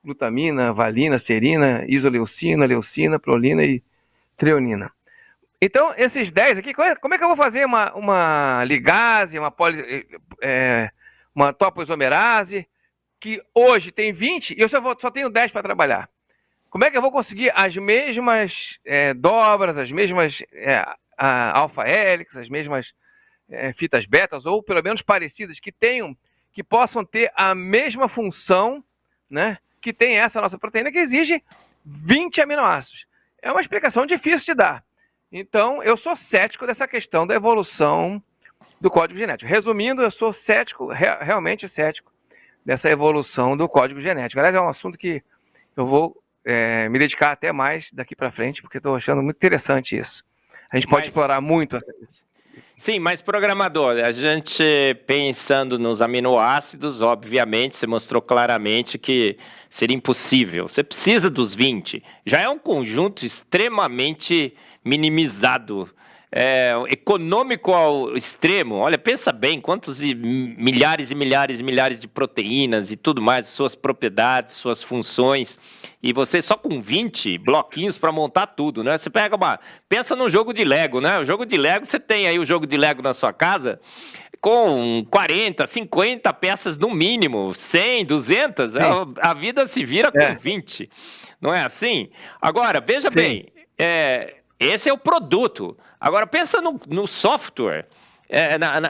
S2: glutamina, valina, serina, isoleucina, leucina, prolina e treonina. Então, esses 10 aqui, como é que eu vou fazer uma ligase, uma topoisomerase, que hoje tem 20 e eu só tenho 10 para trabalhar? Como é que eu vou conseguir as mesmas dobras, as mesmas alfa-hélix, as mesmas fitas betas, ou pelo menos parecidas, que possam ter a mesma função, né, que tem essa nossa proteína, que exige 20 aminoácidos? É uma explicação difícil de dar. Então, eu sou cético dessa questão da evolução do código genético. Resumindo, eu sou cético, realmente cético, dessa evolução do código genético. Aliás, é um assunto que eu vou me dedicar até mais daqui para frente, porque estou achando muito interessante isso. A gente pode explorar muito essa questão.
S1: Sim, mas programador, a gente pensando nos aminoácidos, obviamente, você mostrou claramente que seria impossível. Você precisa dos 20. Já é um conjunto extremamente minimizado econômico ao extremo. Olha, pensa bem, quantos milhares e milhares e milhares de proteínas e tudo mais, suas propriedades, suas funções, e você só com 20 bloquinhos para montar tudo, né? Você pensa num jogo de Lego, né? O jogo de Lego, você tem aí o jogo de Lego na sua casa com 40, 50 peças no mínimo, 100, 200, a vida se vira com 20, não é assim? Agora, veja bem, esse é o produto. Agora, pensa no software,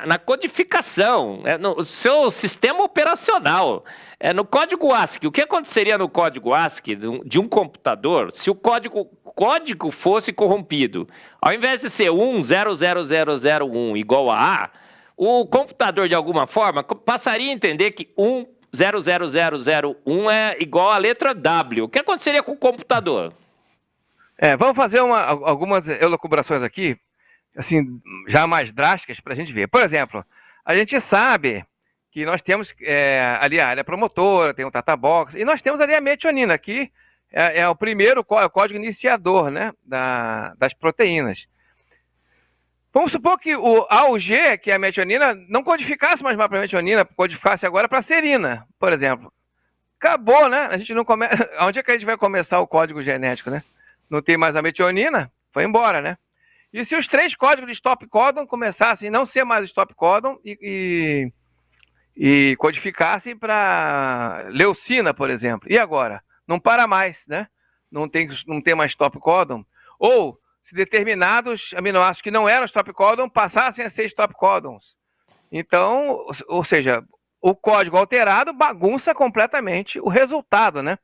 S1: na codificação, no seu sistema operacional, no código ASCII. O que aconteceria no código ASCII de um computador se o código fosse corrompido? Ao invés de ser 1000001 igual a A, o computador, de alguma forma, passaria a entender que 100001 é igual à letra W. O que aconteceria com o computador?
S2: Vamos fazer algumas elucubrações aqui, assim, já mais drásticas para a gente ver. Por exemplo, a gente sabe que nós temos ali a área promotora, tem o Tata Box, e nós temos ali a metionina, que é o primeiro código iniciador, né, das proteínas. Vamos supor que o A ou G, que é a metionina, não codificasse mais para a metionina, codificasse agora para a serina, por exemplo. Acabou, né? A gente não começa. Onde é que a gente vai começar o código genético, né? Não tem mais a metionina, foi embora, né? E se os 3 códigos de stop codon começassem a não ser mais stop codon e codificassem para leucina, por exemplo. E agora? Não para mais, né? Não tem mais stop codon. Ou se determinados aminoácidos que não eram stop codon passassem a ser stop codons. Então, ou seja, o código alterado bagunça completamente o resultado, né?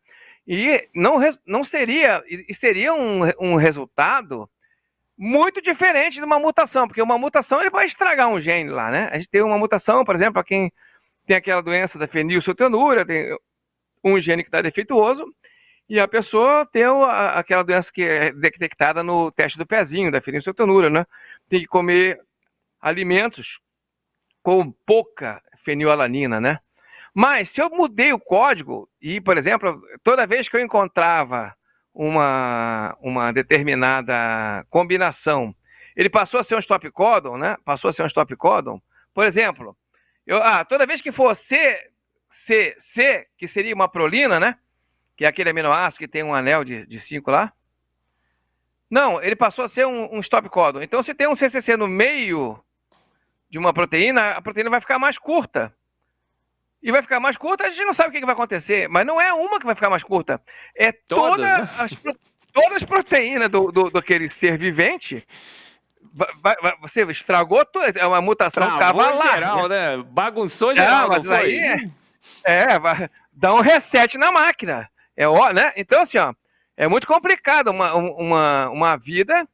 S2: E não seria, e seria um resultado muito diferente de uma mutação, porque uma mutação ele vai estragar um gene lá, né? A gente tem uma mutação, por exemplo, para quem tem aquela doença da fenilcetonúria, tem um gene que está defeituoso, e a pessoa tem aquela doença que é detectada no teste do pezinho, da fenilcetonúria, né? Tem que comer alimentos com pouca fenilalanina, né? Mas se eu mudei o código e, por exemplo, toda vez que eu encontrava uma determinada combinação, ele passou a ser um stop codon, né? Passou a ser um stop codon. Por exemplo, toda vez que for C, que seria uma prolina, né? Que é aquele aminoácido que tem um anel de 5 lá. Não, ele passou a ser um stop codon. Então, se tem um CCC no meio de uma proteína, a proteína vai ficar mais curta. E vai ficar mais curta, a gente não sabe o que vai acontecer. Mas não é uma que vai ficar mais curta. É todas as proteínas do aquele ser vivente. Você estragou tudo. É uma mutação cavalar.
S1: Geral, né? Bagunçou geral,
S2: mas aí vai dar um reset na máquina. Né? Então, assim, é muito complicado uma vida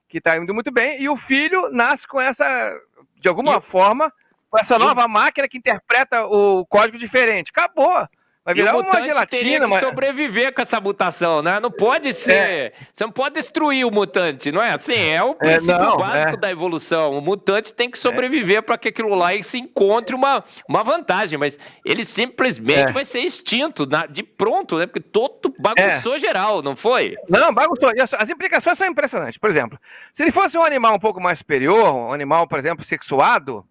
S2: que está indo muito bem, e o filho nasce com essa, de alguma forma, com essa nova máquina que interpreta o código diferente. Acabou. Vai virar uma gelatina.
S1: Teria que sobreviver com essa mutação, né? Não pode ser. Você não pode destruir o mutante, não é assim? É o princípio básico da evolução. O mutante tem que sobreviver para que aquilo lá se encontre uma vantagem, mas ele simplesmente vai ser extinto de pronto, né? Porque todo bagunçou geral, não foi?
S2: Não, bagunçou. E as implicações são impressionantes. Por exemplo, se ele fosse um animal um pouco mais superior, um animal, por exemplo, sexuado,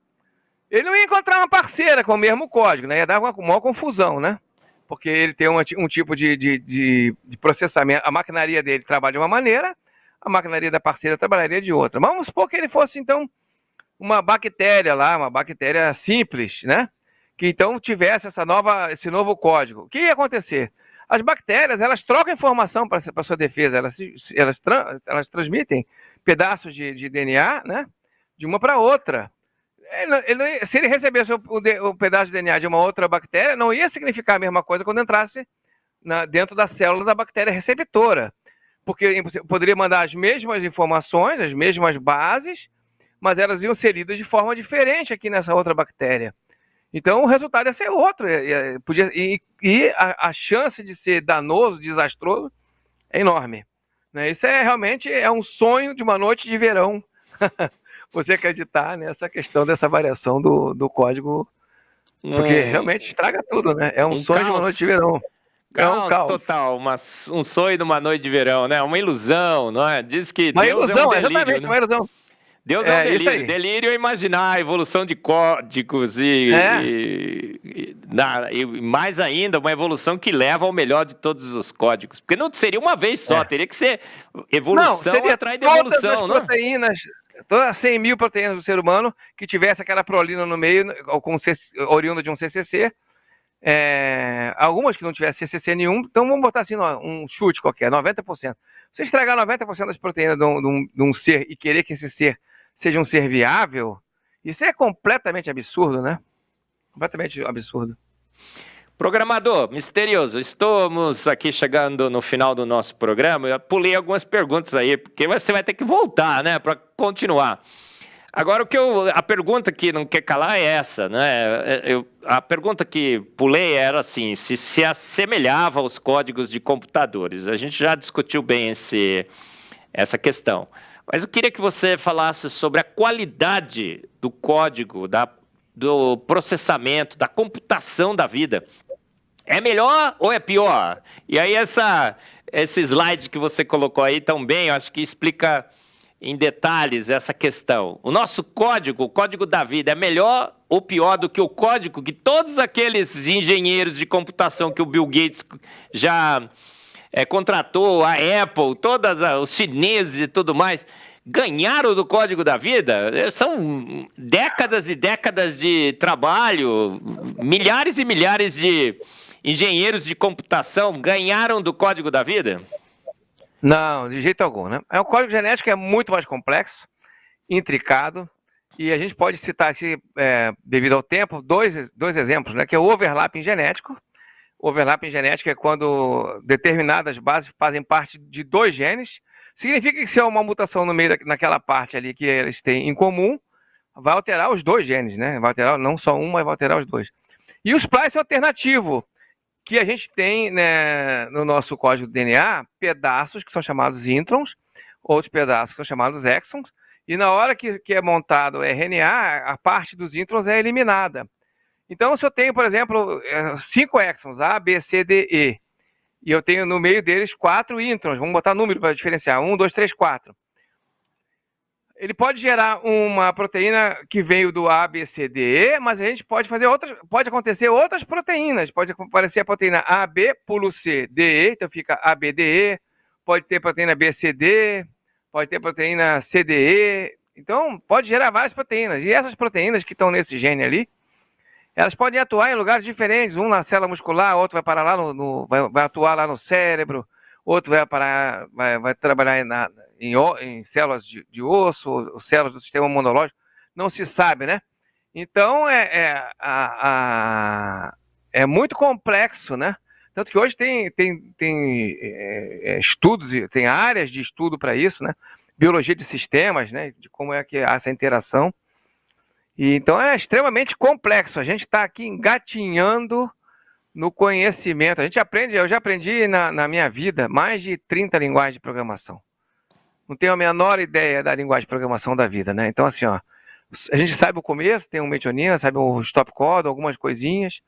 S2: ele não ia encontrar uma parceira com o mesmo código, né? Ia dar uma maior confusão, né? Porque ele tem um tipo de processamento. A maquinaria dele trabalha de uma maneira, a maquinaria da parceira trabalharia de outra. Mas vamos supor que ele fosse, então, uma bactéria lá, uma bactéria simples, né? Que então tivesse esse novo código. O que ia acontecer? As bactérias, elas trocam informação para a sua defesa, elas transmitem pedaços de DNA, né? De uma para outra. Se ele recebesse o pedaço de DNA de uma outra bactéria, não ia significar a mesma coisa quando entrasse dentro da célula da bactéria receptora. Porque poderia mandar as mesmas informações, as mesmas bases, mas elas iam ser lidas de forma diferente aqui nessa outra bactéria. Então o resultado ia ser outro. E a chance de ser danoso, desastroso, é enorme. Isso realmente é um sonho de uma noite de verão. Você acreditar nessa questão dessa variação do código, porque realmente estraga tudo, né? É um sonho de uma noite de verão.
S1: Caos total, um sonho de uma noite de verão, né? Uma ilusão, não é? Diz que
S2: Deus é um delírio, né? Uma ilusão.
S1: Deus é um
S2: isso
S1: delírio.
S2: aí.
S1: Delírio é imaginar a evolução de códigos e mais ainda, uma evolução que leva ao melhor de todos os códigos. Porque não seria uma vez só, teria que ser evolução atrás de
S2: todas as
S1: evolução, não?
S2: proteínas, todas as 100 mil proteínas do ser humano que tivesse aquela prolina no meio, oriunda de um CCC. Algumas que não tivessem CCC nenhum, então vamos botar assim, um chute qualquer, 90%. Você estragar 90% das proteínas de um ser e querer que esse ser seja um ser viável, isso é completamente absurdo, né? Completamente absurdo.
S1: Programador, misterioso, estamos aqui chegando no final do nosso programa. Eu pulei algumas perguntas aí, porque você vai ter que voltar, né, para continuar. Agora, a pergunta que não quer calar é essa, né? A pergunta que pulei era assim, se assemelhava aos códigos de computadores. A gente já discutiu bem essa questão. Mas eu queria que você falasse sobre a qualidade do código, do processamento, da computação da vida. É melhor ou é pior? E aí esse slide que você colocou aí também, eu acho que explica em detalhes essa questão. O nosso código, o código da vida, é melhor ou pior do que o código que todos aqueles engenheiros de computação que o Bill Gates já contratou, a Apple, todos os chineses e tudo mais, ganharam do código da vida? São décadas e décadas de trabalho, milhares e milhares de engenheiros de computação ganharam do código da vida?
S2: Não, de jeito algum, né? O código genético é muito mais complexo, intricado, e a gente pode citar aqui, devido ao tempo, dois exemplos, né? Que é o overlapping genético. O overlapping genético é quando determinadas bases fazem parte de 2 genes. Significa que se há uma mutação no meio naquela parte ali que eles têm em comum, vai alterar os 2 genes, né? Vai alterar não só um, mas vai alterar os 2. E o splice alternativo, que a gente tem, né, no nosso código do DNA, pedaços que são chamados introns, outros pedaços que são chamados exons, e na hora que é montado o RNA, a parte dos introns é eliminada. Então, se eu tenho, por exemplo, 5 exons, A, B, C, D, E, e eu tenho no meio deles 4 introns, vamos botar número para diferenciar, 1, 2, 3, 4. Ele pode gerar uma proteína que veio do A, B, C, D, E, mas a gente pode fazer pode acontecer outras proteínas. Pode aparecer a proteína A, B, pulo C, D, E, então fica A, B, D, E. Pode ter proteína B, C, D, pode ter proteína C, D, E. Então, pode gerar várias proteínas. E essas proteínas que estão nesse gene ali, elas podem atuar em lugares diferentes. Um na célula muscular, outro vai parar lá vai atuar lá no cérebro, outro vai trabalhar em células de osso, ou células do sistema imunológico, não se sabe, né? Então, é muito complexo, né? Tanto que hoje tem estudos, tem áreas de estudo para isso, né? Biologia de sistemas, né? De como é que há essa interação. E, então, é extremamente complexo. A gente está aqui engatinhando no conhecimento. Eu já aprendi na minha vida mais de 30 linguagens de programação. Não tenho a menor ideia da linguagem de programação da vida, né? Então, assim, ó, a gente sabe o começo, tem um metionina, sabe o stopcode, algumas coisinhas,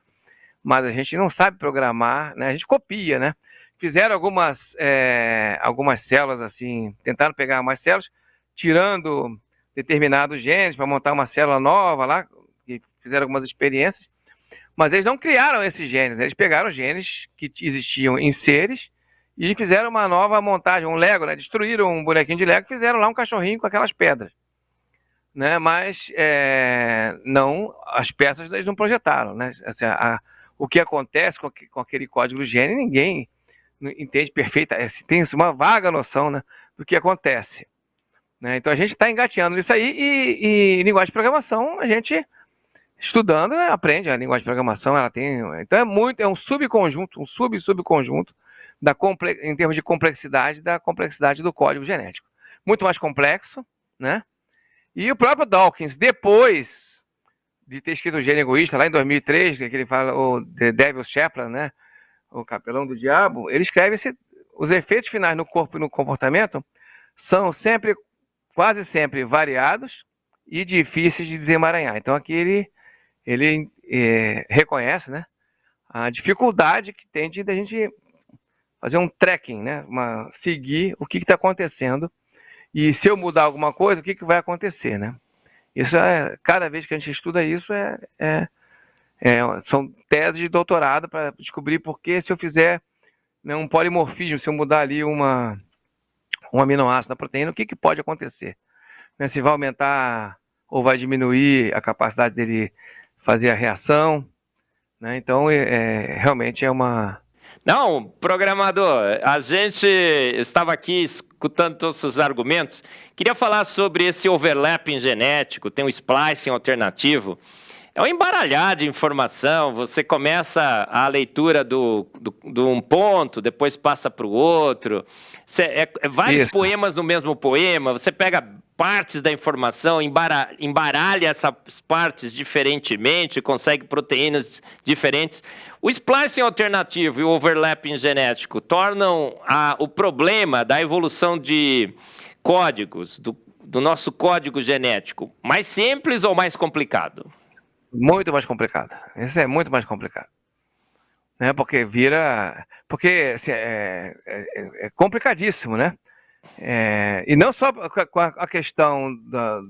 S2: mas a gente não sabe programar, né? A gente copia, né? Fizeram algumas células, assim, tentaram pegar mais células, tirando determinados genes para montar uma célula nova lá, e fizeram algumas experiências, mas eles não criaram esses genes, eles pegaram genes que existiam em seres e fizeram uma nova montagem, um Lego, né? Destruíram um bonequinho de Lego e fizeram lá um cachorrinho com aquelas pedras, né? Mas não, as peças eles não projetaram, né? Assim, o que acontece com aquele código do gene, ninguém entende perfeita, tem uma vaga noção, né, do que acontece, né? Então a gente está engateando nisso aí e linguagem de programação, a gente estudando aprende a linguagem de programação, ela tem, então é um subconjunto, um subconjunto em termos de complexidade, da complexidade do código genético. Muito mais complexo, né? E o próprio Dawkins, depois de ter escrito o Gênio Egoísta, lá em 2003, que ele fala, o The Devil's Chaplain, né? O Capelão do Diabo, ele escreve os efeitos finais no corpo e no comportamento são quase sempre variados e difíceis de desemaranhar. Então aqui ele reconhece, né, a dificuldade que tem de a gente fazer um tracking, né, seguir o que está acontecendo E se eu mudar alguma coisa, o que vai acontecer, né? Isso cada vez que a gente estuda isso, são teses de doutorado para descobrir por que se eu fizer, né, um polimorfismo, se eu mudar ali um aminoácido na proteína, o que pode acontecer? Né, se vai aumentar ou vai diminuir a capacidade dele fazer a reação, né? Então, realmente é uma...
S1: Não, programador, a gente estava aqui escutando todos os argumentos. Queria falar sobre esse overlapping genético, tem um splicing alternativo. É um embaralhar de informação. Você começa a leitura de um ponto, depois passa para o outro. Vários poemas no mesmo poema. Você pega partes da informação, embaralha essas partes diferentemente, consegue proteínas diferentes. O splicing alternativo e o overlapping genético tornam o problema da evolução de códigos, do nosso código genético, mais simples ou mais complicado?
S2: Muito mais complicado. Isso é muito mais complicado. Né? Porque assim, é complicadíssimo, né? E não só com a questão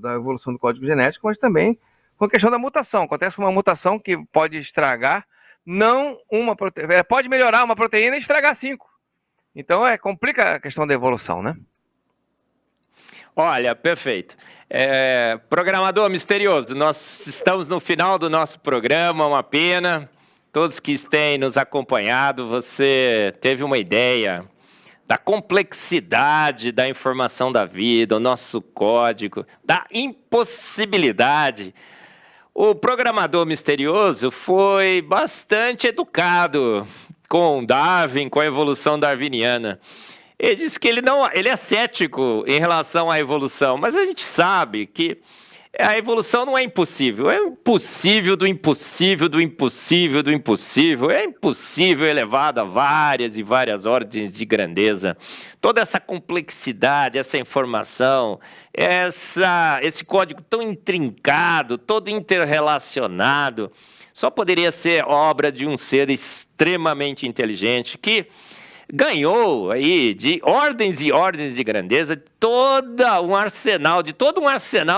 S2: da evolução do código genético, mas também com a questão da mutação. Acontece uma mutação que pode estragar, não uma proteína, pode melhorar uma proteína e estragar 5. Então, complica a questão da evolução, né?
S1: Olha, perfeito. Programador misterioso, nós estamos no final do nosso programa, uma pena. Todos que têm nos acompanhado, você teve uma ideia da complexidade da informação da vida, o nosso código, da impossibilidade. O programador misterioso foi bastante educado com Darwin, com a evolução darwiniana. Ele disse que ele é cético em relação à evolução, mas a gente sabe que a evolução não é impossível. É impossível do impossível, do impossível, do impossível. É impossível elevado a várias e várias ordens de grandeza. Toda essa complexidade, essa informação, esse código tão intrincado, todo interrelacionado, só poderia ser obra de um ser extremamente inteligente que ganhou aí de ordens e ordens de grandeza todo um arsenal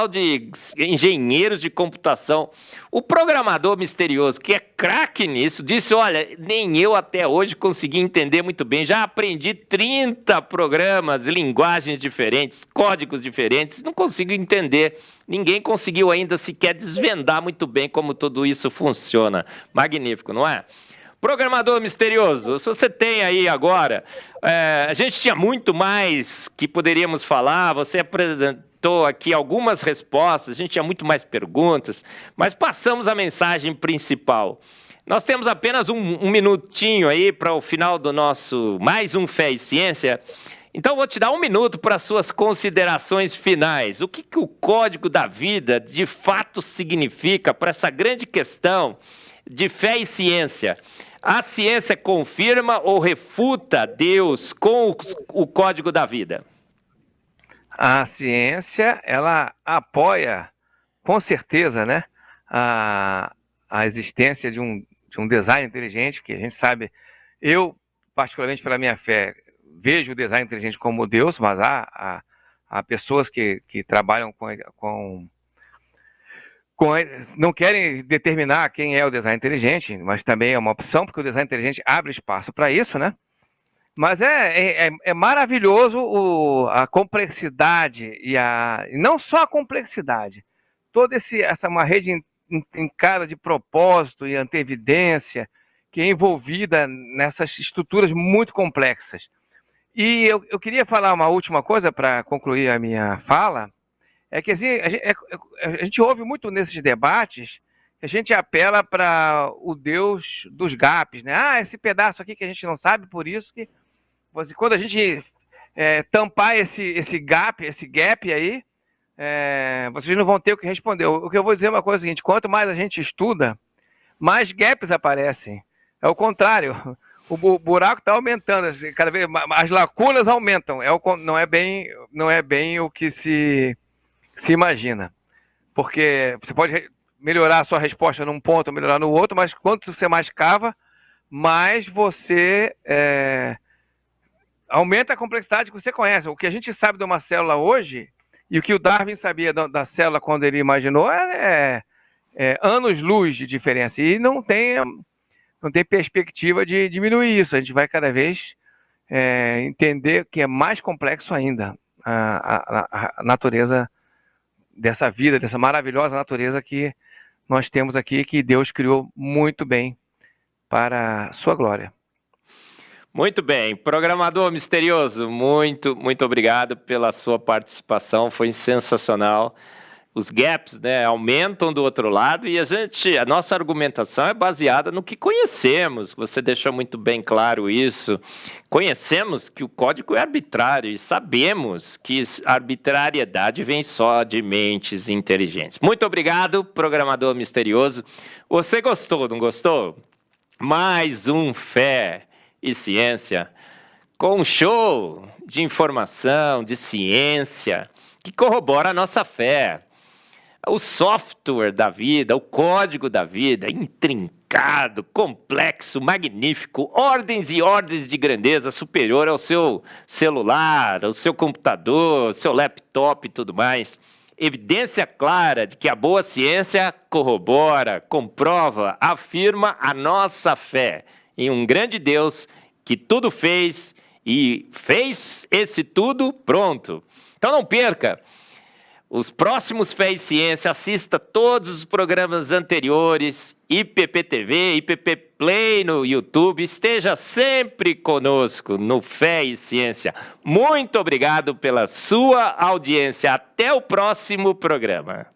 S1: de engenheiros de computação. O programador misterioso, que é craque nisso, disse, olha, nem eu até hoje consegui entender muito bem, já aprendi 30 programas, linguagens diferentes, códigos diferentes, não consigo entender. Ninguém conseguiu ainda sequer desvendar muito bem como tudo isso funciona. Magnífico, não é? Programador misterioso, se você tem aí agora, a gente tinha muito mais que poderíamos falar, você apresentou aqui algumas respostas, a gente tinha muito mais perguntas, mas passamos a mensagem principal. Nós temos apenas um minutinho aí para o final do nosso mais um Fé e Ciência, então vou te dar 1 minuto para suas considerações finais. O que o código da vida de fato significa para essa grande questão de fé e ciência? A ciência confirma ou refuta Deus com o código da vida?
S2: A ciência, ela apoia, com certeza, né, a existência de um design inteligente, que a gente sabe, eu, particularmente pela minha fé, vejo o design inteligente como Deus, mas há pessoas que trabalham não querem determinar quem é o design inteligente, mas também é uma opção, porque o design inteligente abre espaço para isso, né? Mas é maravilhoso a complexidade e não só a complexidade, toda uma rede intrincada de propósito e anteevidência que é envolvida nessas estruturas muito complexas. E eu queria falar uma última coisa para concluir a minha fala, é que assim, a gente ouve muito nesses debates que a gente apela para o Deus dos gaps, né? Esse pedaço aqui que a gente não sabe, por isso que quando a gente tampar esse gap aí, vocês não vão ter o que responder. O que eu vou dizer é uma coisa seguinte, quanto mais a gente estuda, mais gaps aparecem. É o contrário. O buraco está aumentando, cada vez as lacunas aumentam. Não é bem o que se imagina. Porque você pode melhorar a sua resposta num ponto, melhorar no outro, mas quanto você mais cava, mais você aumenta a complexidade que você conhece. O que a gente sabe de uma célula hoje e o que o Darwin sabia da célula quando ele imaginou é anos-luz de diferença. E não tem perspectiva de diminuir isso. A gente vai cada vez entender que é mais complexo ainda a natureza dessa vida, dessa maravilhosa natureza que nós temos aqui, que Deus criou muito bem para a sua glória.
S1: Muito bem, programador misterioso, muito obrigado pela sua participação, foi sensacional. Os gaps, né, aumentam do outro lado e a nossa argumentação é baseada no que conhecemos. Você deixou muito bem claro isso. Conhecemos que o código é arbitrário e sabemos que a arbitrariedade vem só de mentes inteligentes. Muito obrigado, programador misterioso. Você gostou, não gostou? Mais um Fé e Ciência com um show de informação, de ciência, que corrobora a nossa fé. O software da vida, o código da vida, intrincado, complexo, magnífico, ordens e ordens de grandeza superior ao seu celular, ao seu computador, ao seu laptop e tudo mais. Evidência clara de que a boa ciência corrobora, comprova, afirma a nossa fé em um grande Deus que tudo fez e fez esse tudo pronto. Então não perca os próximos Fé e Ciência, assista todos os programas anteriores, IPP-TV, IPP Play no YouTube, esteja sempre conosco no Fé e Ciência. Muito obrigado pela sua audiência. Até o próximo programa.